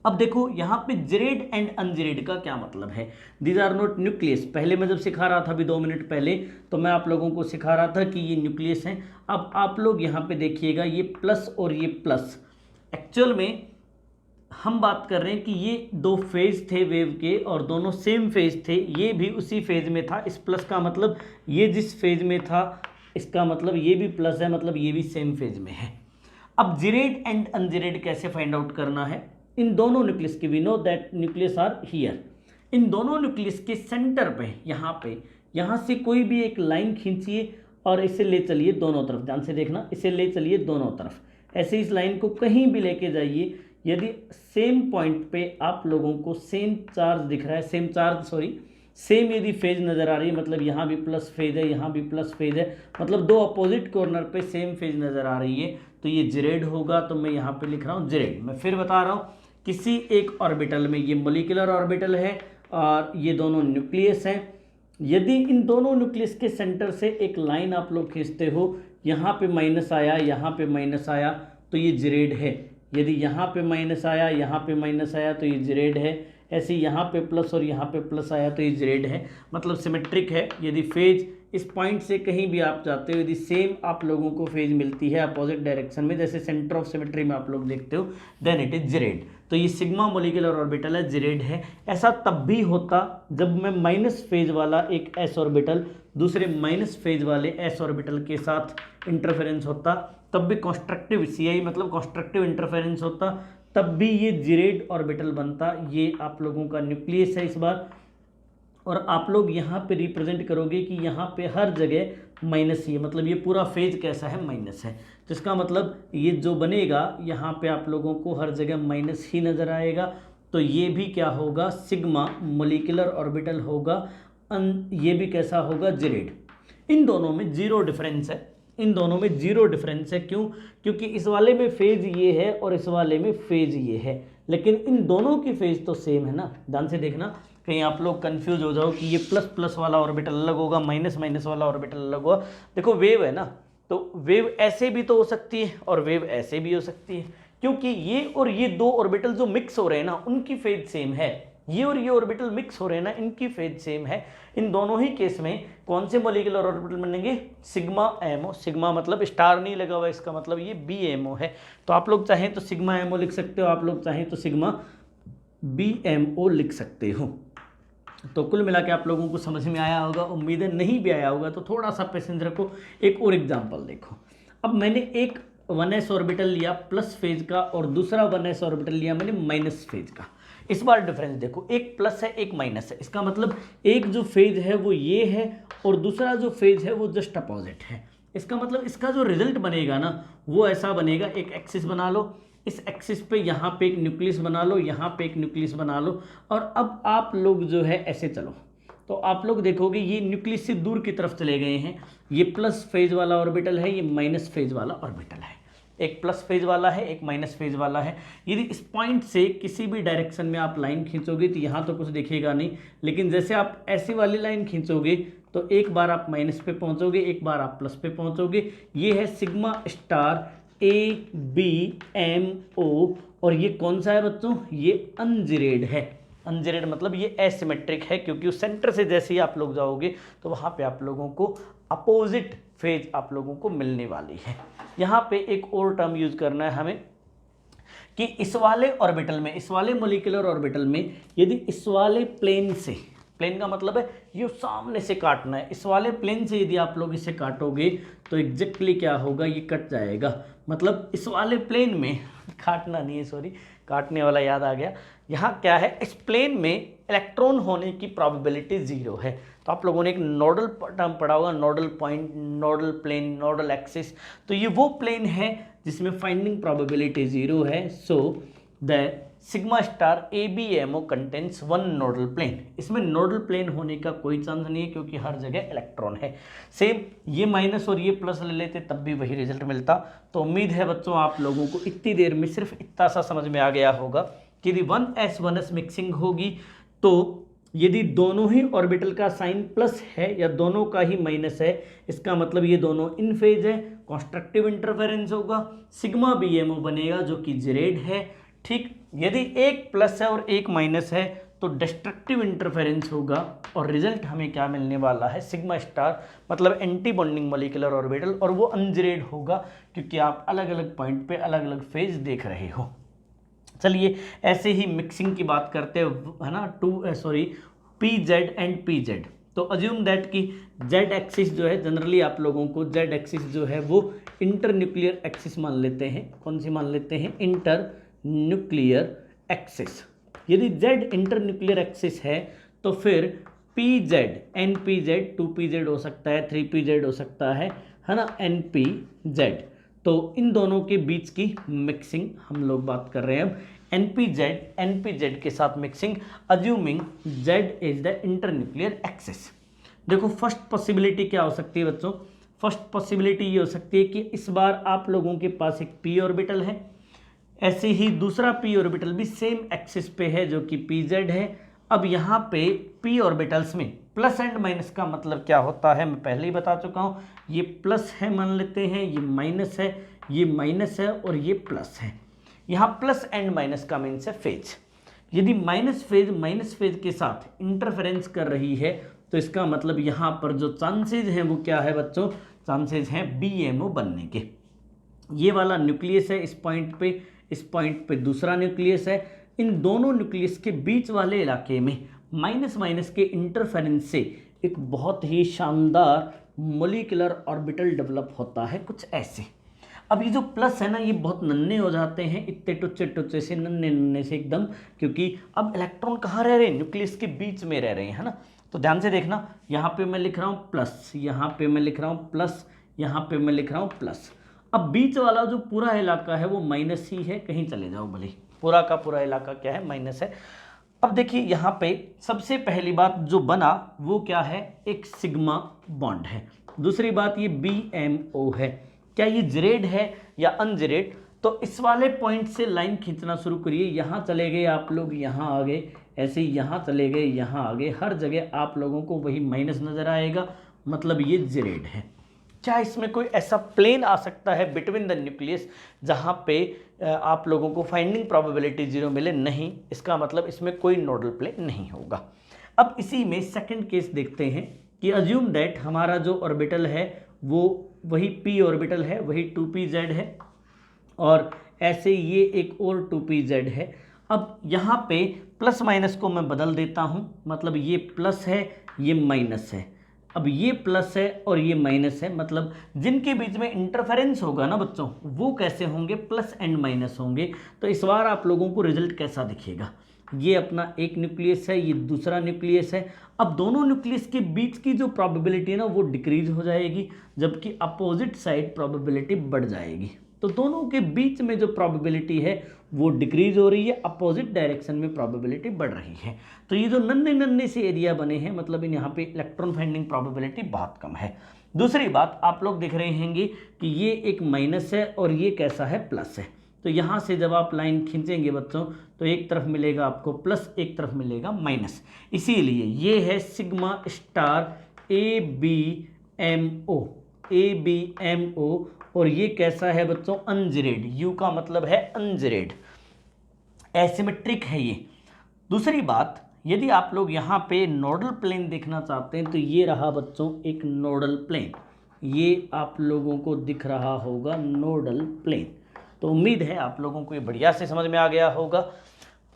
अब देखो यहाँ पे जिरेड एंड अनजिरेड का क्या मतलब है। These are not nucleus. पहले मैं जब सिखा रहा था अभी 2 मिनट पहले, तो मैं आप लोगों को सिखा रहा था कि ये न्यूक्लियस हैं। अब आप लोग यहाँ पे देखिएगा ये प्लस और ये प्लस, एक्चुअल में हम बात कर रहे हैं कि ये दो फेज थे वेव के और दोनों सेम फेज थे, ये भी उसी फेज में था। इस प्लस का मतलब ये जिस फेज में था, इसका मतलब ये भी प्लस है, मतलब ये भी सेम फेज में है। अब जिरेड एंड अनजिरेड कैसे फाइंड आउट करना है, इन दोनों न्यूक्लियस की, we know that nucleus are here, इन दोनों न्यूक्लियस के सेंटर पे यहाँ से कोई भी एक लाइन खींचिए और इसे ले चलिए दोनों तरफ, ध्यान से देखना, इसे ले चलिए दोनों तरफ, ऐसे इस लाइन को कहीं भी लेके जाइए। यदि सेम पॉइंट पे आप लोगों को सेम चार्ज दिख रहा है, सेम यदि फेज नज़र आ रही है, मतलब यहाँ भी प्लस फेज है, यहाँ भी प्लस फेज है, मतलब दो अपोजिट कॉर्नर पे सेम फेज नज़र आ रही है, तो ये जिरेड होगा। तो मैं यहाँ पे लिख रहा हूँ जिरेड। मैं फिर बता रहा हूँ, किसी एक ऑर्बिटल में, ये मोलिकुलर ऑर्बिटल है और ये दोनों न्यूक्लियस हैं, यदि इन दोनों न्यूक्लियस के सेंटर से एक लाइन आप लोग खींचते हो, यहाँ पे माइनस आया, यहाँ पे माइनस आया, तो ये जिरेड है। यदि यहाँ पे माइनस आया, यहाँ पे माइनस आया, तो ये जिरेड है। ऐसे यहाँ पे प्लस और यहाँ पे प्लस आया, तो ये जिरेड है, मतलब सिमेट्रिक है। यदि फेज इस पॉइंट से कहीं भी आप जाते हो, यदि सेम आप लोगों को फेज मिलती है अपोजिट डायरेक्शन में, जैसे सेंटर ऑफ सिमेट्री में आप लोग देखते हो, देन इट इज जिरेड। तो ये सिग्मा मोलिकुलर ऑर्बिटल है, जिरेड है। ऐसा तब भी होता जब मैं माइनस फेज वाला एक एस ऑर्बिटल दूसरे माइनस फेज वाले एस ऑर्बिटल के साथ इंटरफेरेंस होता, तब भी कंस्ट्रक्टिव CI मतलब कंस्ट्रक्टिव इंटरफेरेंस होता, तब भी ये जिरेड ऑर्बिटल बनता। ये आप लोगों का न्यूक्लियस है इस बार, और आप लोग यहाँ पे रिप्रेजेंट करोगे कि यहाँ पे हर जगह माइनस ही है, मतलब ये पूरा फेज कैसा है, माइनस है। तो इसका मतलब ये जो बनेगा यहाँ पे आप लोगों को हर जगह माइनस ही नज़र आएगा, तो ये भी क्या होगा, सिग्मा मोलिकुलर ऑर्बिटल होगा। ये भी कैसा होगा, जिरेड। इन दोनों में जीरो डिफरेंस है, इन दोनों में जीरो डिफरेंस है। क्यों? क्योंकि इस वाले में फेज ये है और इस वाले में फेज ये है, लेकिन इन दोनों की फेज तो सेम है ना। ध्यान से देखना, कहीं आप लोग कंफ्यूज हो जाओ कि ये प्लस प्लस वाला ऑर्बिटल अलग होगा, माइनस माइनस वाला ऑर्बिटल अलग होगा। देखो वेव है ना, तो वेव ऐसे भी तो हो सकती है और वेव ऐसे भी हो सकती है, क्योंकि ये और ये दो ऑर्बिटल जो मिक्स हो रहे हैं ना, उनकी फेज सेम है। ये और ये ऑर्बिटल मिक्स हो रहे हैं ना, इनकी फेज सेम है। इन दोनों ही केस में कौन से मोलिकुलर ऑर्बिटल बनेंगे, सिग्मा एमओ। सिग्मा मतलब स्टार नहीं लगा हुआ, इसका मतलब ये BMO है। तो आप लोग चाहें तो सिग्मा एमओ लिख सकते हो, आप लोग चाहें तो सिग्मा BMO लिख सकते हो। तो कुल मिला के आप लोगों को समझ में आया होगा, उम्मीद है। नहीं भी आया होगा तो थोड़ा सा पैसेंजर को एक और एग्जाम्पल देखो। अब मैंने एक 1s ऑर्बिटल लिया प्लस फेज का और दूसरा 1s ऑर्बिटल लिया मैंने माइनस फेज का। इस बार डिफरेंस देखो, एक प्लस है एक माइनस है, इसका मतलब एक जो फेज है वो ये है और दूसरा जो फेज है वो जस्ट अपोजिट है। इसका मतलब इसका जो रिजल्ट बनेगा ना वो ऐसा बनेगा, एक एक्सिस बना लो, इस एक्सिस पे यहाँ पे एक न्यूक्लियस बना लो, यहाँ पे एक न्यूक्लियस बना लो, और अब आप लोग जो है ऐसे चलो। तो आप लोग देखोगे ये न्यूक्लियस से दूर की तरफ चले गए हैं। ये प्लस फेज वाला ऑर्बिटल है, ये माइनस फेज वाला ऑर्बिटल है। एक प्लस फेज वाला है, एक माइनस फेज वाला है। यदि इस पॉइंट से किसी भी डायरेक्शन में आप लाइन खींचोगे तो यहाँ तो कुछ दिखेगा नहीं, लेकिन जैसे आप ऐसी वाली लाइन खींचोगे तो एक बार आप माइनस पे पहुँचोगे, एक बार आप प्लस पे पहुँचोगे। ये है सिग्मा स्टार ABMO। और ये कौन सा है बच्चों? ये अनजिरेड है। अनजिरेड मतलब ये एसिमेट्रिक है, क्योंकि उस सेंटर से जैसे ही आप लोग जाओगे तो वहाँ पे आप लोगों को अपोजिट फेज आप लोगों को मिलने वाली है। यहाँ पे एक और टर्म यूज करना है हमें कि इस वाले ऑर्बिटल में, इस वाले मोलिकुलर ऑर्बिटल में यदि इस वाले प्लेन से, प्लेन का मतलब है ये सामने से काटना है, इस वाले प्लेन से यदि आप लोग इसे काटोगे तो एग्जैक्टली क्या होगा, ये कट जाएगा। मतलब इस वाले प्लेन में काटना नहीं है, सॉरी, काटने वाला याद आ गया। यहाँ क्या है, इस प्लेन में इलेक्ट्रॉन होने की प्रोबेबिलिटी 0 है। तो आप लोगों ने एक नोडल टर्म पढ़ा होगा, nodal point, nodal plane, nodal axis. तो ये वो प्लेन है जिसमें फाइंडिंग प्रोबेबिलिटी 0 है। So the sigma star ABMO contains 1 nodal plane. इसमें नोडल प्लेन होने का कोई चांस नहीं है, क्योंकि हर जगह इलेक्ट्रॉन है। सेम ये माइनस और ये प्लस ले लेते तब भी वही रिजल्ट मिलता। तो उम्मीद है बच्चों आप लोगों को इतनी देर में सिर्फ इतना सा समझ में आ गया होगा कि यदि 1s मिक्सिंग होगी तो यदि दोनों ही ऑर्बिटल का साइन प्लस है या दोनों का ही माइनस है, इसका मतलब ये दोनों इन फेज है, कंस्ट्रक्टिव इंटरफेरेंस होगा, सिग्मा BMO बनेगा जो कि जिरेड है। ठीक, यदि एक प्लस है और एक माइनस है तो डिस्ट्रक्टिव इंटरफेरेंस होगा, और रिजल्ट हमें क्या मिलने वाला है, सिग्मा स्टार मतलब एंटी बॉन्डिंग मोलिकुलर ऑर्बिटल, और वो अनजिरेड होगा क्योंकि आप अलग अलग पॉइंट पे अलग अलग फेज देख रहे हो। चलिए ऐसे ही मिक्सिंग की बात करते हैं, है ना, PZ एंड PZ। तो अज्यूम दैट कि Z एक्सिस जो है, जनरली आप लोगों को Z एक्सिस जो है वो इंटर न्यूक्लियर एक्सिस मान लेते हैं। कौन सी मान लेते हैं? Inter nuclear axis. यदि Z इंटर न्यूक्लियर एक्सिस है तो फिर PZ, NPZ, 2PZ हो सकता है, 3PZ हो सकता है ना, NPZ। तो इन दोनों के बीच की मिक्सिंग हम लोग बात कर रहे हैं अब। NPZ के साथ mixing, assuming Z is the inter nuclear axis. देखो फर्स्ट पॉसिबिलिटी क्या हो सकती है बच्चों? फर्स्ट पॉसिबिलिटी ये हो सकती है कि इस बार आप लोगों के पास एक p ऑर्बिटल है, ऐसे ही दूसरा p ऑर्बिटल भी सेम एक्सिस पे है जो कि PZ है। अब यहाँ पे p ऑर्बिटल्स में प्लस एंड माइनस का मतलब क्या होता है मैं पहले ही बता चुका हूँ। ये प्लस है मान लेते हैं, ये माइनस है, ये माइनस है और ये प्लस है। यहाँ प्लस एंड माइनस का मीन्स है फेज। यदि माइनस फेज के साथ इंटरफेरेंस कर रही है तो इसका मतलब यहाँ पर जो चांसेज हैं वो क्या है बच्चों? चांसेज हैं BMO बनने के। ये वाला न्यूक्लियस है इस पॉइंट पे दूसरा न्यूक्लियस है। इन दोनों न्यूक्लियस के बीच वाले इलाके में माइनस माइनस के इंटरफेरेंस से एक बहुत ही शानदार मोलिकुलर ऑर्बिटल डेवलप होता है, कुछ ऐसे। अब ये जो प्लस है ना, ये बहुत नन्हे हो जाते हैं, इतने टुच्चे से, नन्हे से एकदम, क्योंकि अब इलेक्ट्रॉन कहाँ रह रहे हैं? न्यूक्लियस के बीच में रह रहे हैं, है ना। तो ध्यान से देखना, यहाँ पे मैं लिख रहा हूँ प्लस, यहाँ पे मैं लिख रहा हूँ प्लस, यहाँ पे मैं लिख रहा हूँ प्लस। अब बीच वाला जो पूरा इलाका है वो माइनस ही है, कहीं चले जाओ भले, पूरा का पूरा इलाका क्या है? माइनस है। अब देखिए यहाँ पे सबसे पहली बात जो बना वो क्या है? एक सिग्मा बॉन्ड है। दूसरी बात ये BMO है। क्या ये जिरेड है या अनजिरेड? तो इस वाले पॉइंट से लाइन खींचना शुरू करिए। यहाँ चले गए आप लोग, यहाँ आ गए, ऐसे ही यहाँ चले गए, यहाँ आ गए, हर जगह आप लोगों को वही माइनस नज़र आएगा, मतलब ये जिरेड है। क्या इसमें कोई ऐसा प्लेन आ सकता है बिटवीन द न्यूक्लियस जहाँ पे आप लोगों को फाइंडिंग प्रोबेबिलिटी 0 मिले? नहीं, इसका मतलब इसमें कोई नोडल प्लेन नहीं होगा। अब इसी में सेकंड केस देखते हैं कि अज्यूम दैट हमारा जो ऑर्बिटल है वो वही p ऑर्बिटल है, वही 2pz है, और ऐसे ये एक और 2pz है। अब यहाँ पे प्लस माइनस को मैं बदल देता हूँ, मतलब ये प्लस है, ये माइनस है। अब ये प्लस है और ये माइनस है, मतलब जिनके बीच में इंटरफेरेंस होगा ना बच्चों, वो कैसे होंगे? प्लस एंड माइनस होंगे। तो इस बार आप लोगों को रिजल्ट कैसा दिखेगा? ये अपना एक न्यूक्लियस है, ये दूसरा न्यूक्लियस है। अब दोनों न्यूक्लियस के बीच की जो प्रोबेबिलिटी है ना वो डिक्रीज हो जाएगी, जबकि अपोजिट साइड प्रोबेबिलिटी बढ़ जाएगी। तो दोनों के बीच में जो प्रोबेबिलिटी है वो डिक्रीज हो रही है, अपोजिट डायरेक्शन में प्रोबेबिलिटी बढ़ रही है। तो ये जो नन्हे नन्हे से एरिया बने हैं मतलब इन यहाँ पे इलेक्ट्रॉन फाइंडिंग प्रोबेबिलिटी बहुत कम है। दूसरी बात आप लोग देख रहे होंगे कि ये एक माइनस है और ये कैसा है, प्लस है। तो यहाँ से जब आप लाइन खींचेंगे बच्चों तो एक तरफ मिलेगा आपको प्लस, एक तरफ मिलेगा माइनस। इसीलिए ये है सिग्मा स्टार ABMO, ABMO। और ये कैसा है बच्चों, अनजिरेड, यू का मतलब है अनजिरेड, एसिमेट्रिक है ये। दूसरी बात, यदि आप लोग यहाँ पे नोडल प्लेन देखना चाहते हैं तो ये रहा बच्चों एक नोडल प्लेन, ये आप लोगों को दिख रहा होगा नोडल प्लेन। तो उम्मीद है आप लोगों को ये बढ़िया से समझ में आ गया होगा।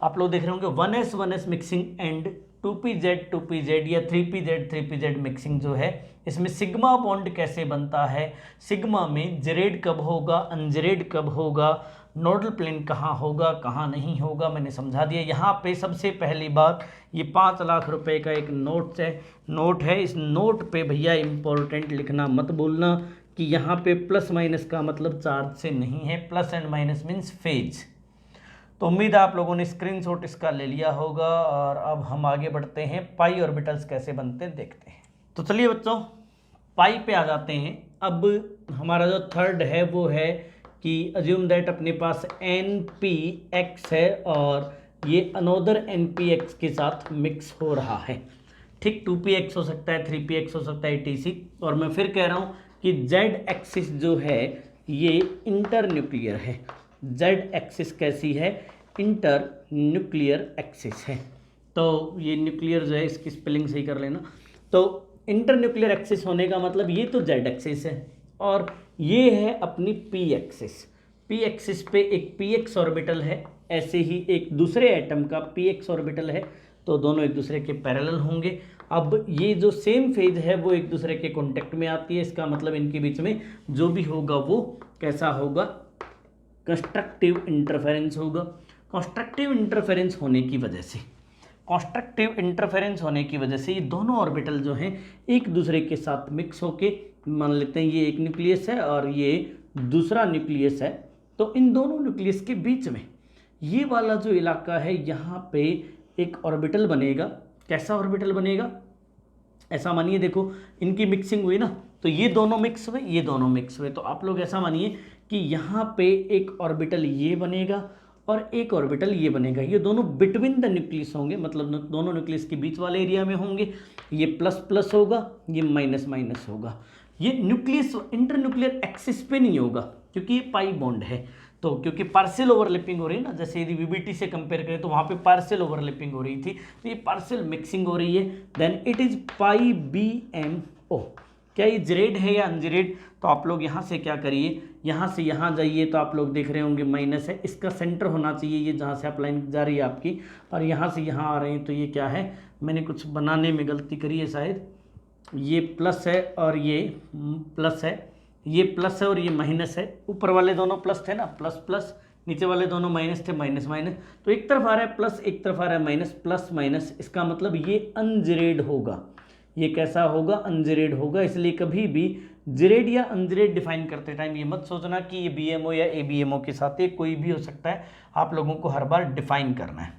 आप लोग देख रहे होंगे 1s मिक्सिंग एंड 2pz या 3pz मिक्सिंग जो है, इसमें सिग्मा बॉन्ड कैसे बनता है, सिग्मा में जेरेड कब होगा, अनजेरेड कब होगा, नोडल प्लेन कहाँ होगा कहाँ नहीं होगा, मैंने समझा दिया। यहाँ पे सबसे पहली बात, ये 5 लाख रुपए का एक नोट है। इस नोट पे भैया इंपॉर्टेंट लिखना मत भूलना कि यहाँ पे प्लस माइनस का मतलब चार्ज से नहीं है, plus and minus means phase. तो उम्मीद है आप लोगों ने स्क्रीनशॉट इसका ले लिया होगा। और अब हम आगे बढ़ते हैं, पाई ऑर्बिटल्स कैसे बनते हैं देखते हैं। तो चलिए बच्चों पाई पे आ जाते हैं। अब हमारा जो थर्ड है वो है कि अज्यूम दैट अपने पास NPX है और ये अनोदर NPX के साथ मिक्स हो रहा है, ठीक। 2px हो सकता है, 3px हो सकता है, etc। और मैं फिर कह रहा हूँ कि Z एक्सिस जो है ये इंटर न्यूक्लियर है। Z एक्सिस कैसी है, इंटर न्यूक्लियर एक्सिस है। तो ये न्यूक्लियर जो है इसकी स्पेलिंग सही कर लेना। तो इंटर न्यूक्लियर एक्सिस होने का मतलब ये तो Z एक्सिस है और ये है अपनी P एक्सिस। P एक्सिस पे एक Px ऑर्बिटल है, ऐसे ही एक दूसरे एटम का Px ऑर्बिटल है, तो दोनों एक दूसरे के पैरेलल होंगे। अब ये जो सेम फेज है वो एक दूसरे के कांटेक्ट में आती है, इसका मतलब इनके बीच में जो भी होगा वो कैसा होगा, कंस्ट्रक्टिव इंटरफेरेंस होगा। कंस्ट्रक्टिव इंटरफेरेंस होने की वजह से ये दोनों ऑर्बिटल जो हैं एक दूसरे के साथ मिक्स होके, मान लेते हैं ये एक न्यूक्लियस है और ये दूसरा न्यूक्लियस है, तो इन दोनों न्यूक्लियस के बीच में ये वाला जो इलाका है यहाँ पे एक ऑर्बिटल बनेगा। कैसा ऑर्बिटल बनेगा, ऐसा मानिए देखो इनकी मिक्सिंग हुई ना, तो ये दोनों मिक्स हुए, ये दोनों मिक्स हुए, तो आप लोग ऐसा मानिए कि यहाँ पे एक ऑर्बिटल ये बनेगा और एक ऑर्बिटल ये बनेगा। ये दोनों बिटवीन द न्यूक्लियस होंगे, मतलब दोनों न्यूक्लियस के बीच वाले एरिया में होंगे। ये प्लस प्लस होगा, ये माइनस माइनस होगा। ये न्यूक्लियस इंटर न्यूक्लियर एक्सिस पे नहीं होगा क्योंकि ये पाई बॉन्ड है। तो क्योंकि पार्शियल ओवरलैपिंग हो रही है ना, जैसे यदि VBT से कंपेयर करें तो वहाँ पे पार्शियल ओवरलैपिंग हो रही थी, तो ये पार्शियल मिक्सिंग हो रही है। Then it is pi BMO। क्या ये जेरेड है या अनजेरेड, तो आप लोग यहाँ से क्या करिए, यहाँ से यहाँ जाइए तो आप लोग देख रहे होंगे माइनस है, इसका सेंटर होना चाहिए ये जहाँ से आप लाइन जा रही है आपकी, और यहाँ से यहाँ आ रहे हैं तो ये क्या है, मैंने कुछ बनाने में गलती करी है शायद, ये प्लस है और ये प्लस है, ये प्लस है और ये माइनस है। ऊपर वाले दोनों प्लस थे ना, प्लस प्लस, नीचे वाले दोनों माइनस थे, माइनस माइनस, तो एक तरफ आ रहा है प्लस, एक तरफ आ रहा है माइनस, प्लस माइनस, इसका मतलब ये अनजेरेड होगा। ये कैसा होगा, अनजेरेड होगा। इसलिए कभी भी जेरेड या अनजेरेड डिफाइन करते टाइम ये मत सोचना कि ये BMO या ABMO के साथ ये कोई भी हो सकता है, आप लोगों को हर बार डिफाइन करना है।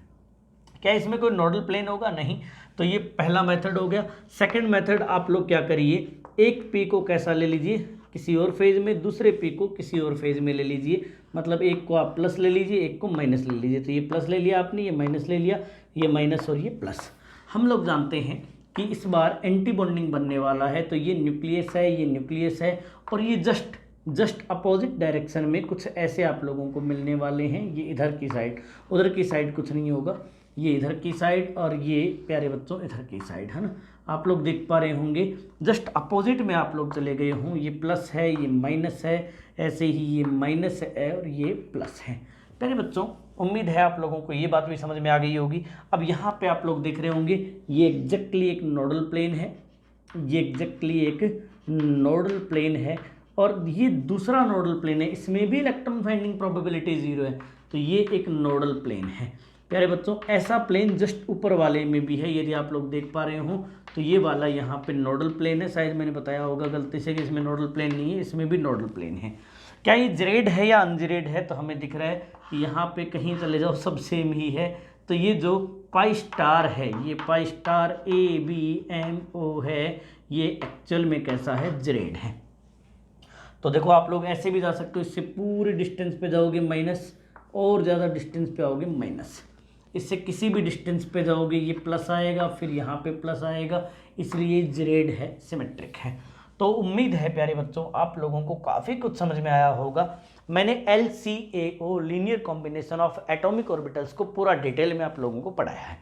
क्या इसमें कोई नोडल प्लेन होगा, नहीं। तो ये पहला मेथड हो गया। सेकंड मेथड आप लोग क्या करिए, एक P को कैसा ले लीजिए किसी और फेज में, दूसरे P को किसी और फेज में ले लीजिए, मतलब एक को आप प्लस ले लीजिए, एक को माइनस ले लीजिए। तो ये प्लस ले लिया आपने, ये माइनस ले लिया, ये माइनस और ये प्लस। हम लोग जानते हैं कि इस बार एंटी बॉन्डिंग बनने वाला है, तो ये न्यूक्लियस है, ये न्यूक्लियस है, और ये जस्ट अपोजिट डायरेक्शन में कुछ ऐसे आप लोगों को मिलने वाले हैं। ये इधर की साइड, उधर की साइड कुछ नहीं होगा, ये इधर की साइड और ये प्यारे बच्चों इधर की साइड, है ना। आप लोग देख पा रहे होंगे जस्ट अपोजिट में आप लोग चले गए हों, ये प्लस है, ये माइनस है, ऐसे ही ये माइनस है और ये प्लस है। प्यारे बच्चों उम्मीद है आप लोगों को ये बात भी समझ में आ गई होगी। अब यहाँ पे आप लोग देख रहे होंगे ये एग्जैक्टली एक नोडल प्लेन है, ये एग्जैक्टली एक नोडल प्लेन है, और ये दूसरा नोडल प्लेन है, इसमें भी इलेक्ट्रॉन फाइंडिंग प्रोबेबिलिटी 0 है, तो ये एक नोडल प्लेन है। प्यारे बच्चों ऐसा प्लेन जस्ट ऊपर वाले में भी है, यदि आप लोग देख पा रहे हो तो ये वाला यहाँ पे नोडल प्लेन है। शायद मैंने बताया होगा गलती से कि इसमें नोडल प्लेन नहीं है, इसमें भी नोडल प्लेन है। क्या ये जेरेड है या अनजेरेड है? तो हमें दिख रहा है कि यहाँ पे कहीं चले जाओ सब सेम ही है। तो ये जो पाई स्टार है, ये पाई स्टार ABMO है, ये एक्चुअल में कैसा है? जेरेड है। तो देखो आप लोग ऐसे भी जा सकते हो, इससे पूरी डिस्टेंस पे जाओगे माइनस, और ज़्यादा डिस्टेंस पे आओगे माइनस, इससे किसी भी डिस्टेंस पे जाओगे ये प्लस आएगा, फिर यहाँ पे प्लस आएगा, इसलिए जेरेड है, सिमेट्रिक है। तो उम्मीद है प्यारे बच्चों आप लोगों को काफ़ी कुछ समझ में आया होगा। मैंने LCAO linear combination of atomic orbitals को पूरा डिटेल में आप लोगों को पढ़ाया है।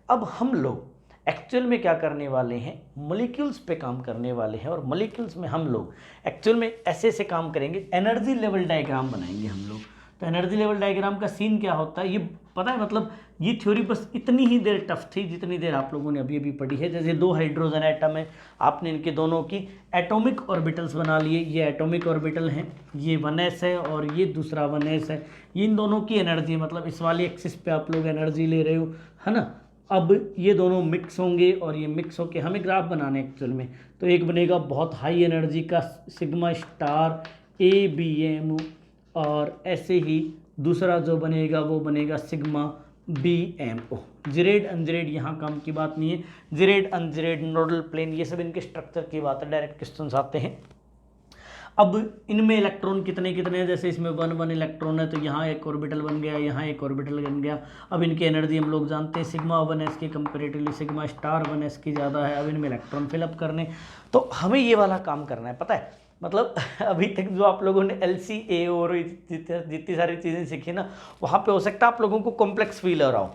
अब हम लोग एक्चुअल में क्या करने वाले हैं? मॉलिक्यूल्स पे काम करने वाले हैं, और मॉलिक्यूल्स में हम लोग एक्चुअल में ऐसे ऐसे काम करेंगे, एनर्जी लेवल डायग्राम बनाएंगे हम लोग। तो एनर्जी लेवल डायग्राम का सीन क्या होता है ये पता है? मतलब ये थ्योरी बस इतनी ही देर टफ थी जितनी देर आप लोगों ने अभी अभी पढ़ी है। जैसे दो हाइड्रोजन एटम है, आपने इनके दोनों की एटॉमिक ऑर्बिटल्स बना लिए, ये एटॉमिक ऑर्बिटल हैं, ये 1s है और ये दूसरा 1s है। इन दोनों की एनर्जी मतलब इस वाली एक्सिस पे आप लोग एनर्जी ले रहे हो, है ना। अब ये दोनों मिक्स होंगे और ये मिक्स होके हमें ग्राफ बनाने एक्चुअल में। तो एक बनेगा बहुत हाई एनर्जी का सिग्मा स्टार ABMO, और ऐसे ही दूसरा जो बनेगा वो बनेगा सिग्मा BMO। जेरेड अनजेरेड यहाँ काम की बात नहीं है, जेरेड अनजेरेड नोडल प्लेन ये सब इनके स्ट्रक्चर की बात है, डायरेक्ट क्वेश्चन आते हैं। अब इनमें इलेक्ट्रॉन कितने कितने हैं? जैसे इसमें 1 इलेक्ट्रॉन है, तो यहाँ एक ऑर्बिटल बन गया, यहाँ एक ऑर्बिटल बन गया। अब इनकी एनर्जी हम लोग जानते हैं, सिग्मा 1s की कंपेरेटिवली सिग्मा स्टार 1s की ज़्यादा है। अब इनमें इलेक्ट्रॉन फिलअप करने, तो हमें ये वाला काम करना है, पता है। मतलब अभी तक जो आप लोगों ने LCAO और जितनी सारी चीज़ें सीखी ना, वहाँ पे हो सकता है आप लोगों को कॉम्प्लेक्स फील हो रहा हो,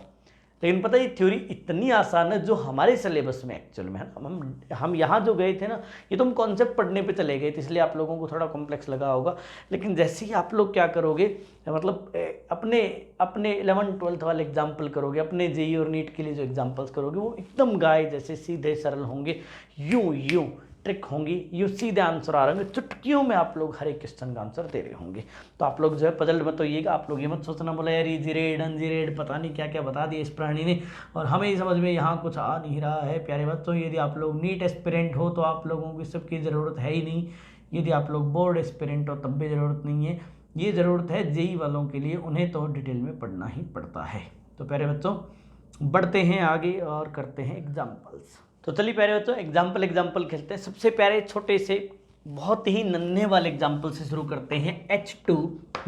लेकिन पता है ये थ्योरी इतनी आसान है जो हमारे सिलेबस में एक्चुअल में है। हम यहाँ जो गए थे ना, ये तो हम कॉन्सेप्ट पढ़ने पे चले गए थे, इसलिए आप लोगों को थोड़ा कॉम्प्लेक्स लगा होगा। लेकिन जैसे ही आप लोग क्या करोगे, मतलब अपने अपने 11th-12th वाले एग्जाम्पल करोगे, अपने JEE और नीट के लिए जो एग्जाम्पल्स करोगे वो एकदम गाय जैसे सीधे सरल होंगे, यूं ट्रिक होंगी, यूँ सीधे आंसर आ रहे होंगे, चुटकियों में आप लोग हर एक क्वेश्चन का आंसर दे रहे होंगे। तो आप लोग जो है पजल मत होइएगा, आप लोग ये मत सोचना बोला यार ये जेरेड अनजेरेड पता नहीं क्या क्या बता दिया इस प्राणी ने और हमें ही समझ में यहाँ कुछ आ नहीं रहा है। प्यारे बच्चों, यदि आप लोग नीट एस्पिरेंट हो तो आप लोगों को इस सब की ज़रूरत है ही नहीं। यदि आप लोग बोर्ड एस्पिरेंट हो तब भी ज़रूरत नहीं है, ये ज़रूरत है JEE वालों के लिए, उन्हें तो डिटेल में पढ़ना ही पड़ता है। तो प्यारे बच्चों बढ़ते हैं आगे और करते हैं एग्जाम्पल्स। तो चलिए प्यारे बच्चों एग्जाम्पल खेलते हैं। सबसे प्यारे छोटे से बहुत ही नन्हे वाले एग्जाम्पल से शुरू करते हैं, H2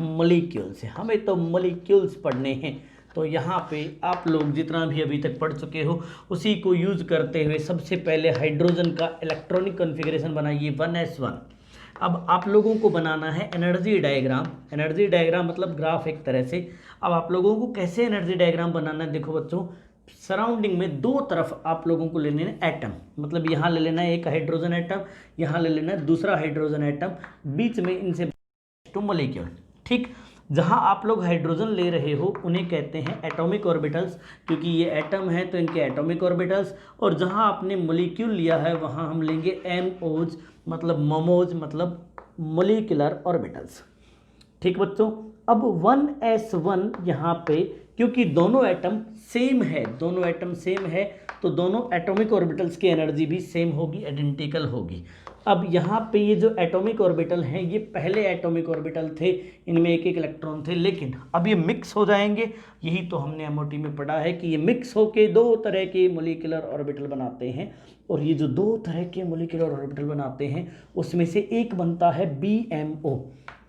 मॉलिक्यूल से। हमें तो मॉलिक्यूल्स पढ़ने हैं, तो यहाँ पे आप लोग जितना भी अभी तक पढ़ चुके हो उसी को यूज़ करते हुए सबसे पहले हाइड्रोजन का इलेक्ट्रॉनिक कॉन्फ़िगरेशन बनाइए 1s1। अब आप लोगों को बनाना है एनर्जी डायग्राम। एनर्जी डायग्राम मतलब ग्राफ एक तरह से। अब आप लोगों को कैसे एनर्जी डायग्राम बनाना है, देखो बच्चों, सराउंडिंग में दो तरफ आप लोगों को लेने हैं एटम, मतलब यहाँ ले लेना है एक हाइड्रोजन एटम, यहाँ ले लेना है दूसरा हाइड्रोजन एटम, बीच में इनसे टू मॉलिक्यूल। ठीक, जहाँ आप लोग हाइड्रोजन ले रहे हो उन्हें कहते हैं एटॉमिक ऑर्बिटल्स, क्योंकि ये एटम है तो इनके एटॉमिक ऑर्बिटल्स। और जहाँ आपने मॉलिक्यूल लिया है वहाँ हम लेंगे MOs, मतलब मोमोज, मतलब मोलिकुलर ऑर्बिटल्स। ठीक बच्चों, अब 1s1 यहाँ पे क्योंकि दोनों एटम सेम है तो दोनों एटॉमिक ऑर्बिटल्स की एनर्जी भी सेम होगी, आइडेंटिकल होगी। अब यहाँ पे ये जो एटॉमिक ऑर्बिटल हैं ये पहले एटॉमिक ऑर्बिटल थे, इनमें एक एक इलेक्ट्रॉन थे, लेकिन अब ये मिक्स हो जाएंगे। यही तो हमने MOT में पढ़ा है कि ये मिक्स होके दो तरह के मोलिकुलर ऑर्बिटल बनाते हैं, और ये जो दो तरह के मोलिकुलर ऑर्बिटल बनाते हैं उसमें से एक बनता है BMO,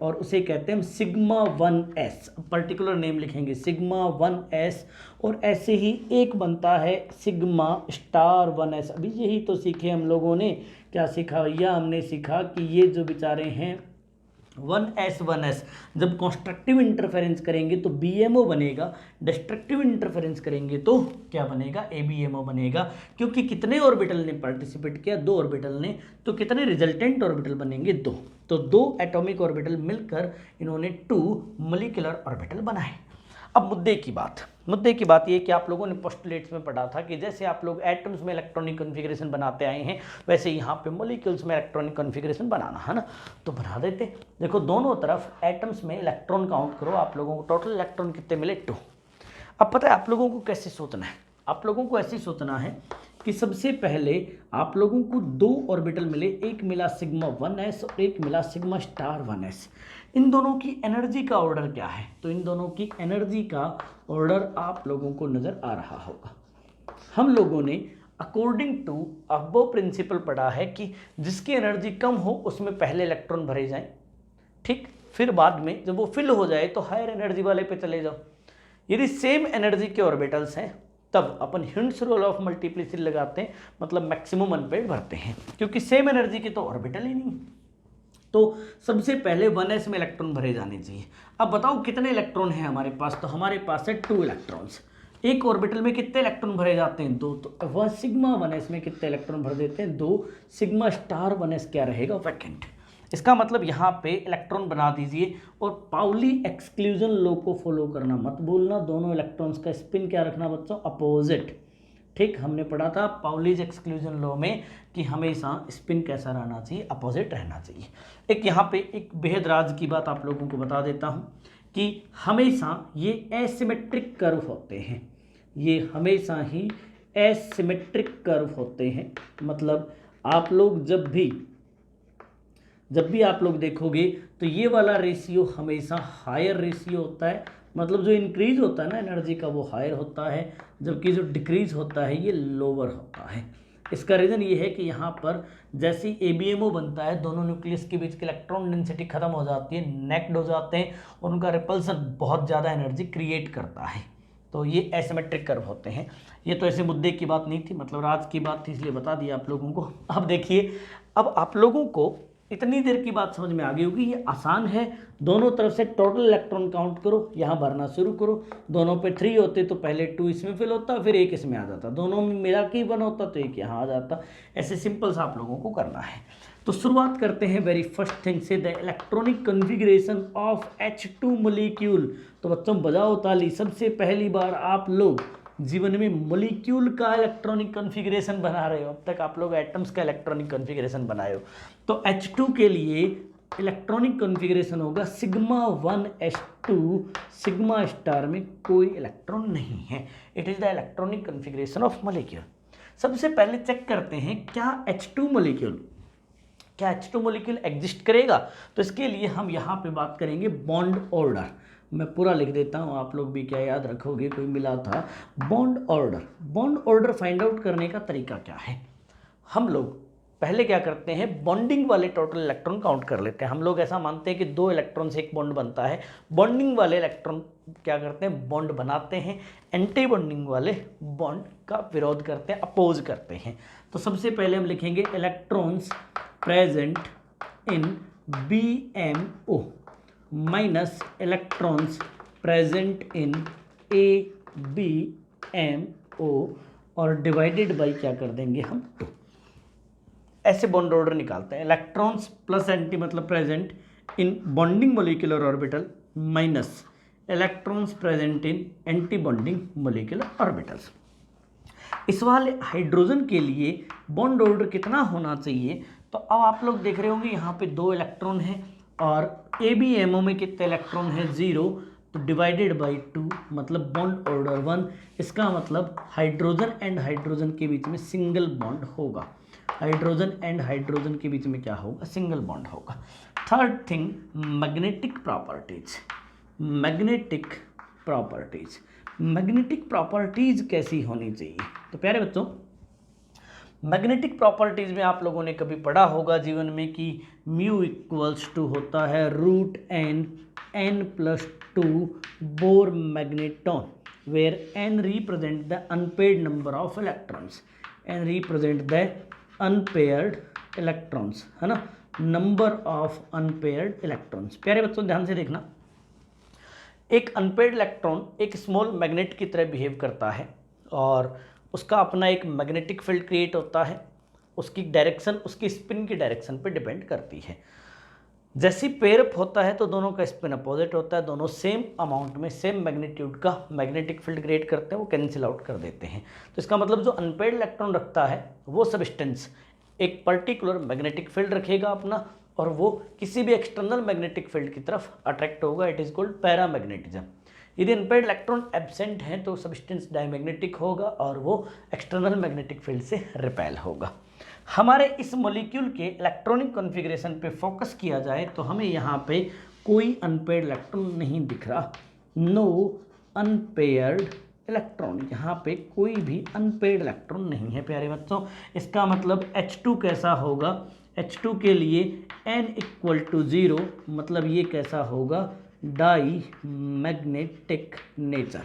और उसे कहते हैं सिग्मा 1s, पर्टिकुलर नेम लिखेंगे सिग्मा 1s। और ऐसे ही एक बनता है सिग्मा स्टार 1s। अभी यही तो सीखे हम लोगों ने, क्या सीखा भैया? हमने सीखा कि ये जो बेचारे हैं 1s जब कंस्ट्रक्टिव इंटरफेरेंस करेंगे तो BMO बनेगा, डिस्ट्रक्टिव इंटरफेरेंस करेंगे तो क्या बनेगा? ABMO बनेगा। क्योंकि कितने ऑर्बिटल ने पार्टिसिपेट किया? 2 ऑर्बिटल ने, तो कितने रिजल्टेंट ऑर्बिटल बनेंगे? 2। तो 2 एटॉमिक ऑर्बिटल मिलकर इन्होंने 2 मॉलिक्यूलर ऑर्बिटल बनाए। अब मुद्दे की बात ये कि आप लोगों ने पोस्टुलेट्स में पढ़ा था कि जैसे आप लोग एटम्स में इलेक्ट्रॉनिक कॉन्फ़िगरेशन बनाते आए हैं वैसे यहाँ पे मॉलिक्यूल्स में इलेक्ट्रॉनिक कॉन्फ़िगरेशन बनाना है ना, तो बना देते। देखो दोनों तरफ एटम्स में इलेक्ट्रॉन काउंट करो, आप लोगों को टोटल इलेक्ट्रॉन कितने मिले? 2। अब पता है आप लोगों को कैसे सोचना है? आप लोगों को ऐसे सोचना है कि सबसे पहले आप लोगों को दो ऑर्बिटल मिले, एक मिला सिग्मा 1s और एक मिला सिग्मा स्टार 1s। इन दोनों की एनर्जी का ऑर्डर क्या है? तो इन दोनों की एनर्जी का ऑर्डर आप लोगों को नज़र आ रहा होगा। हम लोगों ने अकॉर्डिंग टू अबव प्रिंसिपल पढ़ा है कि जिसकी एनर्जी कम हो उसमें पहले इलेक्ट्रॉन भरे जाएं, ठीक, फिर बाद में जब वो फिल हो जाए तो हायर एनर्जी वाले पे चले जाओ। यदि सेम एनर्जी के ऑर्बिटल्स हैं तब अपन हिंड्स रूल ऑफ मल्टीप्लिसिटी लगाते हैं, मतलब मैक्सिमम अनपेयर्ड भरते हैं, क्योंकि सेम एनर्जी के तो ऑर्बिटल ही नहीं। तो सबसे पहले 1s में इलेक्ट्रॉन भरे जाने चाहिए। अब बताओ कितने इलेक्ट्रॉन हैं हमारे पास? तो हमारे पास है 2 इलेक्ट्रॉन्स। एक ऑर्बिटल में कितने इलेक्ट्रॉन भरे जाते हैं? 2। तो वह सिग्मा 1s में कितने इलेक्ट्रॉन भर देते हैं? 2। सिग्मा स्टार 1s क्या रहेगा? वैकेंट। इसका मतलब यहाँ पे इलेक्ट्रॉन बना दीजिए और पाउली एक्सक्लूजन लॉ को फॉलो करना मत भूलना। दोनों इलेक्ट्रॉन्स का स्पिन क्या रखना बच्चों? अपोजिट। ठीक, हमने पढ़ा था पाउलीज एक्सक्लूजन लॉ में कि हमेशा स्पिन कैसा रहना चाहिए? अपोजिट रहना चाहिए। एक यहाँ पे एक बेहद राज की बात आप लोगों को बता देता हूँ कि हमेशा ये एसिमेट्रिक कर्व होते हैं, ये हमेशा ही एसिमेट्रिक कर्व होते हैं। मतलब आप लोग जब भी आप लोग देखोगे तो ये वाला रेशियो हमेशा हायर रेशियो होता है, मतलब जो इंक्रीज होता है ना एनर्जी का वो हायर होता है, जबकि जो डिक्रीज होता है ये लोअर होता है। इसका रीज़न ये है कि यहाँ पर जैसे ही ABMO बनता है दोनों न्यूक्लियस के बीच की इलेक्ट्रॉन डेंसिटी खत्म हो जाती है, नेक्ड हो जाते हैं, उनका रिपल्सन बहुत ज़्यादा एनर्जी क्रिएट करता है। तो ये एसिमेट्रिक कर्व होते हैं। ये तो ऐसे मुद्दे की बात नहीं थी, मतलब राज की बात थी, इसलिए बता दिया आप लोगों को। अब देखिए, अब आप लोगों को इतनी देर की बात समझ में आ गई होगी। ये आसान है, दोनों तरफ से टोटल इलेक्ट्रॉन काउंट करो, यहाँ भरना शुरू करो। दोनों पे 3 होते तो पहले 2 इसमें फिल होता, फिर 1 इसमें आ जाता, दोनों में मिला के 1 होता तो 1 यहाँ आ जाता। ऐसे सिंपल सा आप लोगों को करना है। तो शुरुआत करते हैं वेरी फर्स्ट थिंग से, the electronic configuration of H2 molecule. तो बच्चों बजाओ ताली, सबसे पहली बार आप लोग जीवन में मोलिक्यूल का इलेक्ट्रॉनिक कॉन्फ़िगरेशन बना रहे हो। अब तक आप लोग एटम्स का इलेक्ट्रॉनिक कॉन्फ़िगरेशन बनाए हो। तो H2 के लिए इलेक्ट्रॉनिक कॉन्फ़िगरेशन होगा सिग्मा 1s2, सिग्मा स्टार में कोई इलेक्ट्रॉन नहीं है। It is the electronic configuration of molecule. सबसे पहले चेक करते हैं क्या H2 मोलिक्यूल एग्जिस्ट करेगा। तो इसके लिए हम यहाँ पे बात करेंगे बॉन्ड ऑर्डर। मैं पूरा लिख देता हूँ, आप लोग भी क्या याद रखोगे, कोई मिला था। बॉन्ड ऑर्डर फाइंड आउट करने का तरीका क्या है? हम लोग पहले क्या करते हैं, बॉन्डिंग वाले टोटल इलेक्ट्रॉन काउंट कर लेते हैं। हम लोग ऐसा मानते हैं कि 2 इलेक्ट्रॉन से एक बॉन्ड बनता है। बॉन्डिंग वाले इलेक्ट्रॉन क्या करते हैं? बॉन्ड बनाते हैं। एंटी बॉन्डिंग वाले बॉन्ड का विरोध करते हैं, अपोज करते हैं। तो सबसे पहले हम लिखेंगे electrons present in BMO minus electrons present in ABMO और डिवाइडेड बाई क्या कर देंगे हम 2। ऐसे बॉन्ड ऑर्डर निकालते हैं। इलेक्ट्रॉन्स प्लस एंटी मतलब present in bonding molecular orbital minus electrons present in anti bonding molecular orbitals. इस वाले हाइड्रोजन के लिए बॉन्ड ऑर्डर कितना होना चाहिए? तो अब आप लोग देख रहे होंगे यहाँ पे 2 इलेक्ट्रॉन हैं और ABMO में कितने इलेक्ट्रॉन है? 0। तो डिवाइडेड बाई 2 मतलब बॉन्ड ऑर्डर 1। इसका मतलब हाइड्रोजन एंड हाइड्रोजन के बीच में सिंगल बॉन्ड होगा। हाइड्रोजन एंड हाइड्रोजन के बीच में क्या होगा? सिंगल बॉन्ड होगा। थर्ड थिंग, मैग्नेटिक प्रॉपर्टीज कैसी होनी चाहिए? तो प्यारे बच्चों, मैग्नेटिक प्रॉपर्टीज़ में आप लोगों ने कभी पढ़ा होगा जीवन में कि म्यू इक्वल्स टू होता है √n+2 Bohr magneton, where n represent the unpaired number of electrons. n represent the unpaired electrons, है ना, नंबर ऑफ अनपेयर्ड इलेक्ट्रॉन्स। प्यारे बच्चों ध्यान से देखना, एक अनपेयर्ड इलेक्ट्रॉन एक स्मॉल मैग्नेट की तरह बिहेव करता है और उसका अपना एक मैग्नेटिक फील्ड क्रिएट होता है। उसकी डायरेक्शन उसकी स्पिन की डायरेक्शन पे डिपेंड करती है। जैसी पेयर अप होता है तो दोनों का स्पिन अपोजिट होता है, दोनों सेम अमाउंट में सेम मैग्नीट्यूड का मैग्नेटिक फील्ड क्रिएट करते हैं, वो कैंसिल आउट कर देते हैं। तो इसका मतलब जो अनपेयर्ड इलेक्ट्रॉन रखता है वो सब्सटेंस एक पर्टिकुलर मैग्नेटिक फील्ड रखेगा अपना और वो किसी भी एक्सटर्नल मैग्नेटिक फील्ड की तरफ अट्रैक्ट होगा। It is called paramagnetism. यदि अनपेयर्ड इलेक्ट्रॉन एब्सेंट हैं तो सब्सटेंस डायमैग्नेटिक होगा और वो एक्सटर्नल मैग्नेटिक फील्ड से रिपेल होगा। हमारे इस मॉलिक्यूल के इलेक्ट्रॉनिक कॉन्फ़िगरेशन पे फोकस किया जाए तो हमें यहाँ पे कोई अनपेयर्ड इलेक्ट्रॉन नहीं दिख रहा, नो अनपेयर्ड इलेक्ट्रॉन, यहाँ पे कोई भी अनपेयर्ड इलेक्ट्रॉन नहीं है प्यारे बच्चों। इसका मतलब H2 कैसा होगा, H2 के लिए n = 0, मतलब ये कैसा होगा, diamagnetic nature,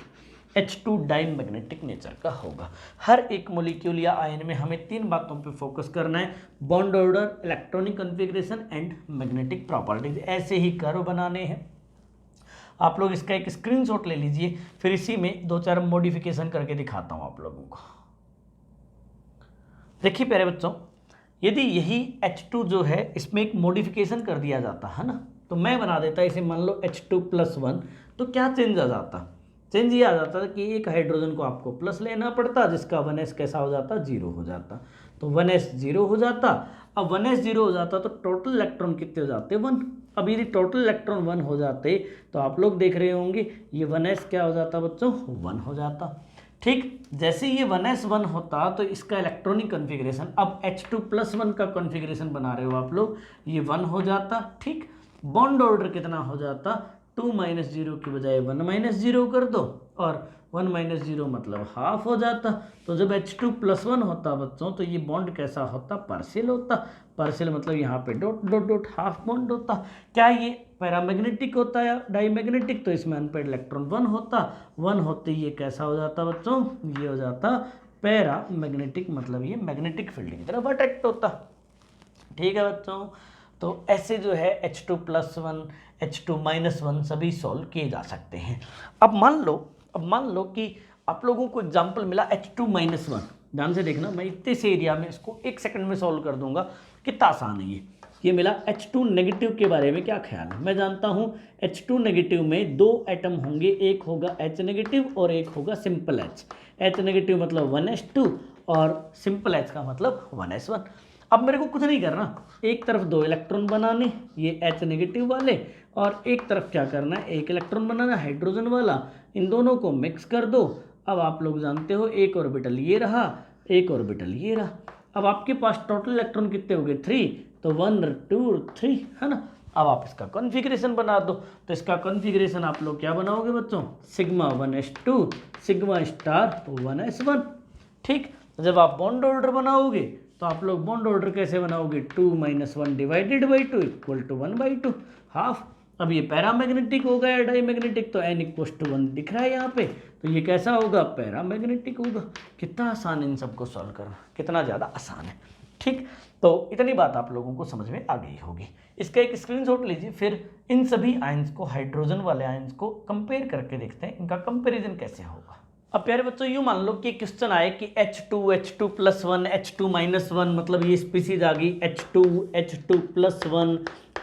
H2 diamagnetic nature का होगा। हर एक मॉलिक्यूल या आयन में हमें 3 बातों पे फोकस करना है, bond order, electronic configuration and magnetic properties. ऐसे ही कर्व बनाने हैं। आप लोग इसका एक स्क्रीनशॉट ले लीजिए, फिर इसी में 2-4 मॉडिफिकेशन करके दिखाता हूँ आप लोगों को। देखिए प्यारे बच्चों, यदि यही H2 जो है इसमें एक मॉडिफिकेशन कर दिया जाता है ना, तो मैं बना देता इसे मान लो H2+1, तो क्या चेंज आ जाता, चेंज ये आ जाता कि एक हाइड्रोजन को आपको प्लस लेना पड़ता, जिसका 1s कैसा हो जाता, 0 हो जाता। तो 1s 0 हो जाता। अब 1s 0 हो जाता तो टोटल इलेक्ट्रॉन कितने हो जाते, 1। अब यदि टोटल इलेक्ट्रॉन 1 हो जाते तो आप लोग देख रहे होंगे ये 1s क्या हो जाता बच्चों, 1 हो जाता। ठीक, जैसे ये 1s 1 होता तो इसका इलेक्ट्रॉनिक कॉन्फ़िगरेशन, अब H2+1 का कॉन्फ़िगरेशन बना रहे हो आप लोग, ये 1 हो जाता। ठीक, बॉन्ड ऑर्डर कितना हो जाता, 2 - 0 की बजाय 1 - 0 कर दो, और 1 - 0 मतलब हाफ हो जाता। तो जब H2+1 होता बच्चों तो ये बॉन्ड कैसा होता, पार्शियल होता। पार्शियल मतलब यहाँ पे dot dot dot half bond होता। क्या ये पैरामैग्नेटिक होता है या डाईमैग्नेटिक, तो इसमें अनपेयर्ड इलेक्ट्रॉन 1 होता। 1 होते ये कैसा हो जाता बच्चों, ये हो जाता पैरामैग्नेटिक, मतलब ये मैग्नेटिक फील्ड की तरफ अट्रैक्ट होता। ठीक है बच्चों, तो ऐसे जो है H2+1, H2-1 सभी सॉल्व किए जा सकते हैं। अब मान लो कि आप लोगों को एग्जाम्पल मिला H2-1, ध्यान से देखना, मैं इतने से एरिया में इसको 1 सेकंड में सॉल्व कर दूंगा, कितना आसान है ये मिला। H2- के बारे में क्या ख्याल है, मैं जानता हूँ H2- में 2 एटम होंगे, एक होगा H- और एक होगा सिंपल H। H- मतलब 1s2 और सिंपल H का मतलब 1s1। अब मेरे को कुछ नहीं करना, एक तरफ 2 इलेक्ट्रॉन बनाने ये H- वाले, और एक तरफ क्या करना है, एक इलेक्ट्रॉन बनाना हाइड्रोजन वाला, इन दोनों को मिक्स कर दो। अब आप लोग जानते हो एक ऑर्बिटल ये रहा, एक ऑर्बिटल ये रहा। अब आपके पास टोटल इलेक्ट्रॉन कितने हो गए, 3, तो 1 2 3 है ना। अब आप इसका कॉन्फ़िगरेशन बना दो, तो इसका कॉन्फ़िगरेशन आप लोग क्या बनाओगे बच्चों, sigma 1s2 sigma star 1s1। ठीक, जब आप बॉन्ड ऑर्डर बनाओगे तो आप लोग बॉन्ड ऑर्डर कैसे बनाओगे, 2 - 1 डिवाइडेड बाई 2 = 1/2 हाफ। अब ये पैरामैग्नेटिक हो गया डाईमैग्नेटिक, तो n = 1 दिख रहा है यहाँ पे, तो ये कैसा होगा, पैरामैग्नेटिक होगा। कितना आसान इन सबको सॉल्व करना, कितना ज़्यादा आसान है। ठीक, तो इतनी बात आप लोगों को समझ में आ गई होगी। इसका एक स्क्रीनशॉट लीजिए, फिर इन सभी आयंस को, हाइड्रोजन वाले आयंस को कंपेयर करके देखते हैं इनका कंपेरिजन कैसे होगा। अब प्यारे बच्चों यूँ मान लो कि क्वेश्चन आए कि H2 H2+1 H2-1, मतलब ये स्पीसीज आ गई H2 H2+1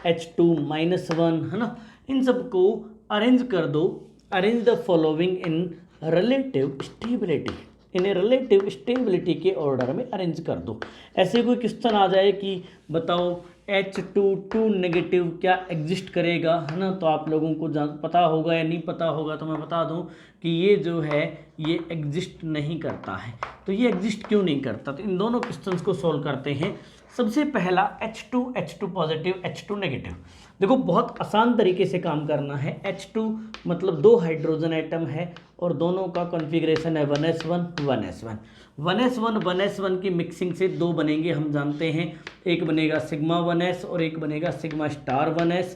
H2-1 है ना। इन सबको अरेंज कर दो, arrange the following in relative stability, इन्हें रिलेटिव स्टेबिलिटी के ऑर्डर में अरेंज कर दो। ऐसे कोई क्वेश्चन आ जाए कि बताओ H2 क्या एग्जिस्ट करेगा, है ना, तो आप लोगों को पता होगा या नहीं पता होगा, तो मैं बता दूं कि ये जो है ये एग्जिस्ट नहीं करता है। तो ये एग्जिस्ट क्यों नहीं करता, तो इन दोनों क्वेश्चंस को सॉल्व करते हैं। सबसे पहला H2 पॉजिटिव H2 नेगेटिव। देखो बहुत आसान तरीके से काम करना है। H2 मतलब 2 हाइड्रोजन एटम है और दोनों का कॉन्फ़िगरेशन है 1s1 1s1। 1s1 1s1 की मिक्सिंग से 2 बनेंगे, हम जानते हैं, एक बनेगा सिग्मा 1s और एक बनेगा सिग्मा स्टार 1s।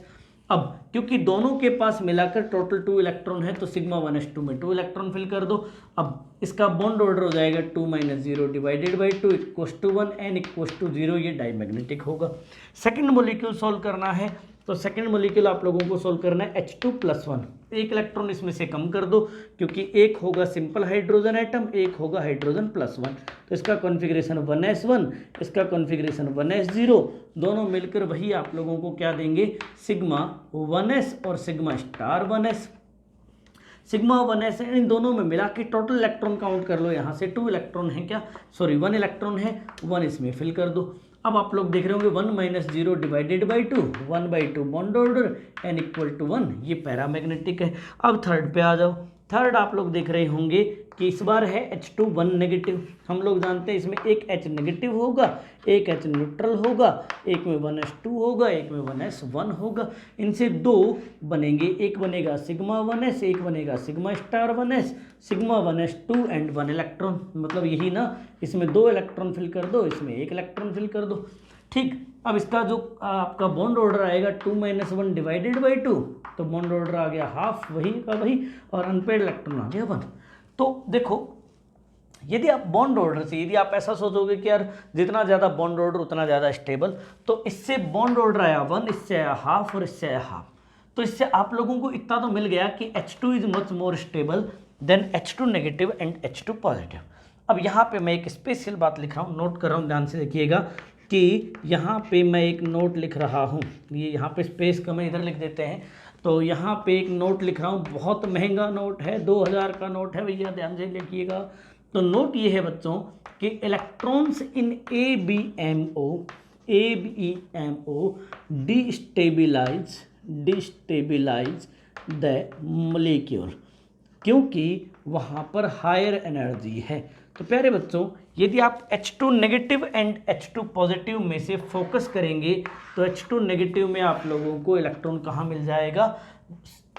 अब क्योंकि दोनों के पास मिलाकर टोटल 2 इलेक्ट्रॉन है तो सिग्मा 1s2 में 2 इलेक्ट्रॉन फिल कर दो। अब इसका बॉन्ड ऑर्डर हो जाएगा 2 - 0 डिवाइडेड बाई 2 = 1 n = 0, ये डाईमैग्नेटिक होगा। सेकंड मॉलिक्यूल सॉल्व करना है, तो सेकंड मॉलिक्यूल आप लोगों को सॉल्व करना है H2+1। एक इलेक्ट्रॉन इसमें से कम कर दो, क्योंकि एक होगा सिंपल हाइड्रोजन एटम, एक होगा हाइड्रोजन +1, तो इसका कॉन्फ़िगरेशन 1s1, इसका कॉन्फ़िगरेशन 1s0, दोनों मिलकर वही आप लोगों को क्या देंगे, सिग्मा 1s और sigma star 1s। Sigma 1s इन दोनों में मिला के टोटल इलेक्ट्रॉन काउंट कर लो, यहाँ से 2 इलेक्ट्रॉन है क्या, सॉरी 1 इलेक्ट्रॉन है, 1 इसमें फिल कर दो। अब आप लोग देख रहे होंगे 1 minus 0 divided by 2, 1/2 bond order, n equal to 1, ये पैरामैग्नेटिक है। अब थर्ड पे आ जाओ। थर्ड आप लोग देख रहे होंगे कि इस बार है H2 1 नेगेटिव। हम लोग जानते हैं इसमें एक H नेगेटिव होगा, एक H न्यूट्रल होगा, एक में 1s2 होगा, एक में 1s1 होगा। इनसे दो बनेंगे, एक बनेगा सिग्मा 1s, एक बनेगा sigma star 1s, sigma 1s2 and 1 electron. मतलब यही ना, इसमें 2 इलेक्ट्रॉन फिल कर दो, इसमें 1 इलेक्ट्रॉन फिल कर दो। ठीक, अब इसका जो आपका बॉन्ड ऑर्डर आएगा 2 - 1 डिवाइडेड बाई 2, तो बॉन्ड ऑर्डर आ गया हाफ, वही का वही, और अनपेड इलेक्ट्रॉन आ गया 1। तो देखो, यदि आप बॉन्ड ऑर्डर से, यदि आप ऐसा सोचोगे कि यार जितना ज़्यादा बॉन्ड ऑर्डर उतना ज़्यादा स्टेबल, तो इससे बॉन्ड ऑर्डर आया 1, इससे आया हाफ और इससे आया हाफ। तो इससे आप लोगों को इतना तो मिल गया कि H2 is much more stable then H2 negative and H2 positive. अब यहाँ पे मैं एक स्पेशल बात लिख रहा हूँ, नोट कर रहा हूँ, ध्यान से देखिएगा कि यहाँ पे मैं एक नोट लिख रहा हूँ। ये यहाँ पे स्पेस कम है, इधर लिख देते हैं। तो यहाँ पे एक नोट लिख रहा हूँ, बहुत महंगा नोट है, 2000 का नोट है भैया, ध्यान से लिखिएगा। तो नोट ये है बच्चों कि electrons in ABMO destabilise the molecule, क्योंकि वहाँ पर हायर एनर्जी है। तो प्यारे बच्चों, यदि आप H2 negative and H2 positive में से फोकस करेंगे तो H2 नेगेटिव में आप लोगों को इलेक्ट्रॉन कहाँ मिल जाएगा,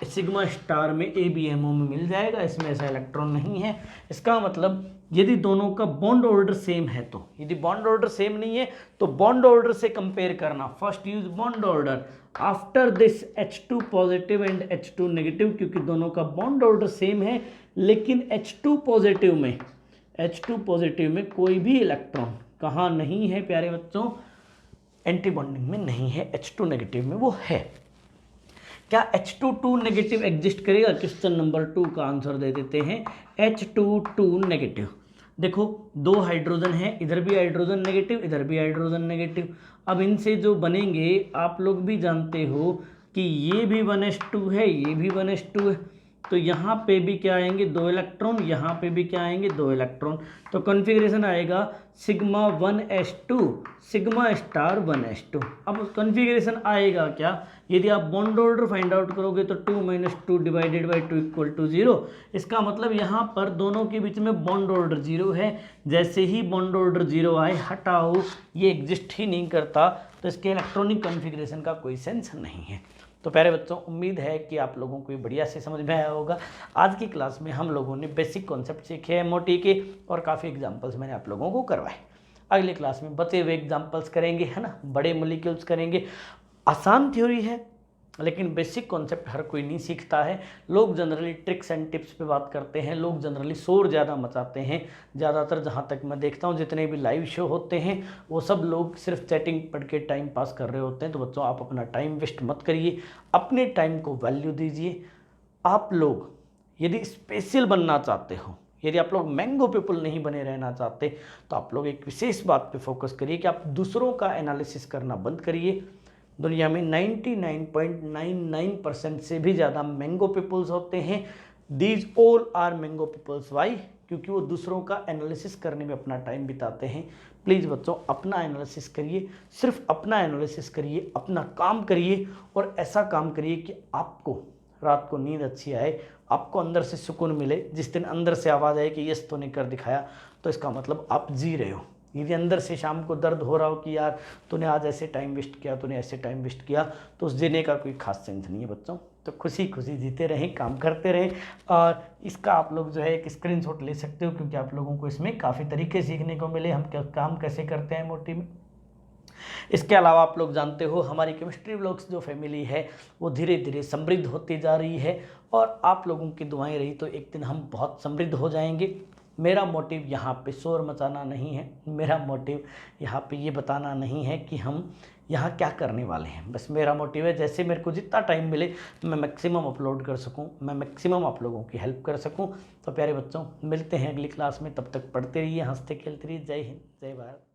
सिग्मा स्टार में ABMO में मिल जाएगा। इसमें ऐसा इलेक्ट्रॉन नहीं है। इसका मतलब यदि दोनों का बॉन्ड ऑर्डर सेम है, तो यदि बॉन्ड ऑर्डर सेम नहीं है तो बॉन्ड ऑर्डर से कंपेयर करना, first use bond order, after this H2 positive and H2 negative, क्योंकि दोनों का बॉन्ड ऑर्डर सेम है, लेकिन H2 पॉजिटिव में कोई भी इलेक्ट्रॉन कहाँ नहीं है प्यारे बच्चों, एंटी बॉन्डिंग में नहीं है, H2 नेगेटिव में वो है। क्या H2 नेगेटिव एग्जिस्ट करेगा? क्वेश्चन नंबर 2 का आंसर दे देते हैं, H2 नेगेटिव। देखो, 2 हाइड्रोजन है, इधर भी हाइड्रोजन नेगेटिव, इधर भी हाइड्रोजन नेगेटिव। अब इनसे जो बनेंगे, आप लोग भी जानते हो कि ये भी 1s2 है, ये भी 1s2 है, तो यहाँ पे भी क्या आएंगे, 2 इलेक्ट्रॉन, यहाँ पे भी क्या आएंगे, 2 इलेक्ट्रॉन। तो कॉन्फ़िगरेशन आएगा sigma 1s2 sigma star 1s2। अब कॉन्फ़िगरेशन आएगा क्या, यदि आप बॉन्ड ऑर्डर फाइंड आउट करोगे तो 2 - 2 डिवाइडेड बाई 2 इक्वल टू 0। इसका मतलब यहाँ पर दोनों के बीच में बॉन्ड ऑर्डर 0 है। जैसे ही बॉन्ड ऑर्डर 0 आए, हटाओ, ये एग्जिस्ट ही नहीं करता, तो इसके इलेक्ट्रॉनिक कॉन्फ़िगरेशन का कोई सेंस नहीं है। तो प्यारे बच्चों, उम्मीद है कि आप लोगों को ये बढ़िया से समझ में आया होगा। आज की क्लास में हम लोगों ने बेसिक कॉन्सेप्ट सीखे हैं MOT के, और काफ़ी एग्जांपल्स मैंने आप लोगों को करवाए। अगली क्लास में बचे हुए एग्जांपल्स करेंगे, है ना, बड़े मॉलिक्यूल्स करेंगे। आसान थ्योरी है, लेकिन बेसिक कॉन्सेप्ट हर कोई नहीं सीखता है। लोग जनरली ट्रिक्स एंड टिप्स पे बात करते हैं, लोग जनरली शोर ज़्यादा मचाते हैं। ज़्यादातर जहाँ तक मैं देखता हूँ, जितने भी लाइव शो होते हैं, वो सब लोग सिर्फ चैटिंग पढ़ के टाइम पास कर रहे होते हैं। तो बच्चों, आप अपना टाइम वेस्ट मत करिए, अपने टाइम को वैल्यू दीजिए। आप लोग यदि स्पेशल बनना चाहते हो, यदि आप लोग मैंगो पीपल नहीं बने रहना चाहते, तो आप लोग एक विशेष बात पे फोकस करिए कि आप दूसरों का एनालिसिस करना बंद करिए। दुनिया में 99.99% से भी ज़्यादा मैंगो पीपल्स होते हैं। These all are mango peoples. Why? क्योंकि वो दूसरों का एनालिसिस करने में अपना टाइम बिताते हैं। प्लीज़ बच्चों, अपना एनालिसिस करिए, सिर्फ अपना एनालिसिस करिए, अपना काम करिए, और ऐसा काम करिए कि आपको रात को नींद अच्छी आए, आपको अंदर से सुकून मिले। जिस दिन अंदर से आवाज़ आए कि यस तूने कर दिखाया, तो इसका मतलब आप जी रहे हो। यदि अंदर से शाम को दर्द हो रहा हो कि यार तूने आज ऐसे टाइम वेस्ट किया, तूने ऐसे टाइम वेस्ट किया, तो उस जीने का कोई खास सेंस नहीं है बच्चों। तो खुशी खुशी जीते रहें, काम करते रहें। और इसका आप लोग जो है एक स्क्रीनशॉट ले सकते हो, क्योंकि आप लोगों को इसमें काफ़ी तरीके सीखने को मिले, हम क्या काम कैसे करते हैं MOT में। इसके अलावा आप लोग जानते हो, हमारी केमिस्ट्री व्लॉग्स जो फैमिली है वो धीरे धीरे समृद्ध होती जा रही है, और आप लोगों की दुआएं रही तो एक दिन हम बहुत समृद्ध हो जाएंगे। मेरा मोटिव यहाँ पे शोर मचाना नहीं है, मेरा मोटिव यहाँ पे ये बताना नहीं है कि हम यहाँ क्या करने वाले हैं। बस मेरा मोटिव है, जैसे मेरे को जितना टाइम मिले मैं मैक्सिमम अपलोड कर सकूँ, मैं मैक्सिमम आप लोगों की हेल्प कर सकूँ। तो प्यारे बच्चों, मिलते हैं अगली क्लास में, तब तक पढ़ते रहिए, हंसते खेलते रहिए। जय हिंद, जय भारत।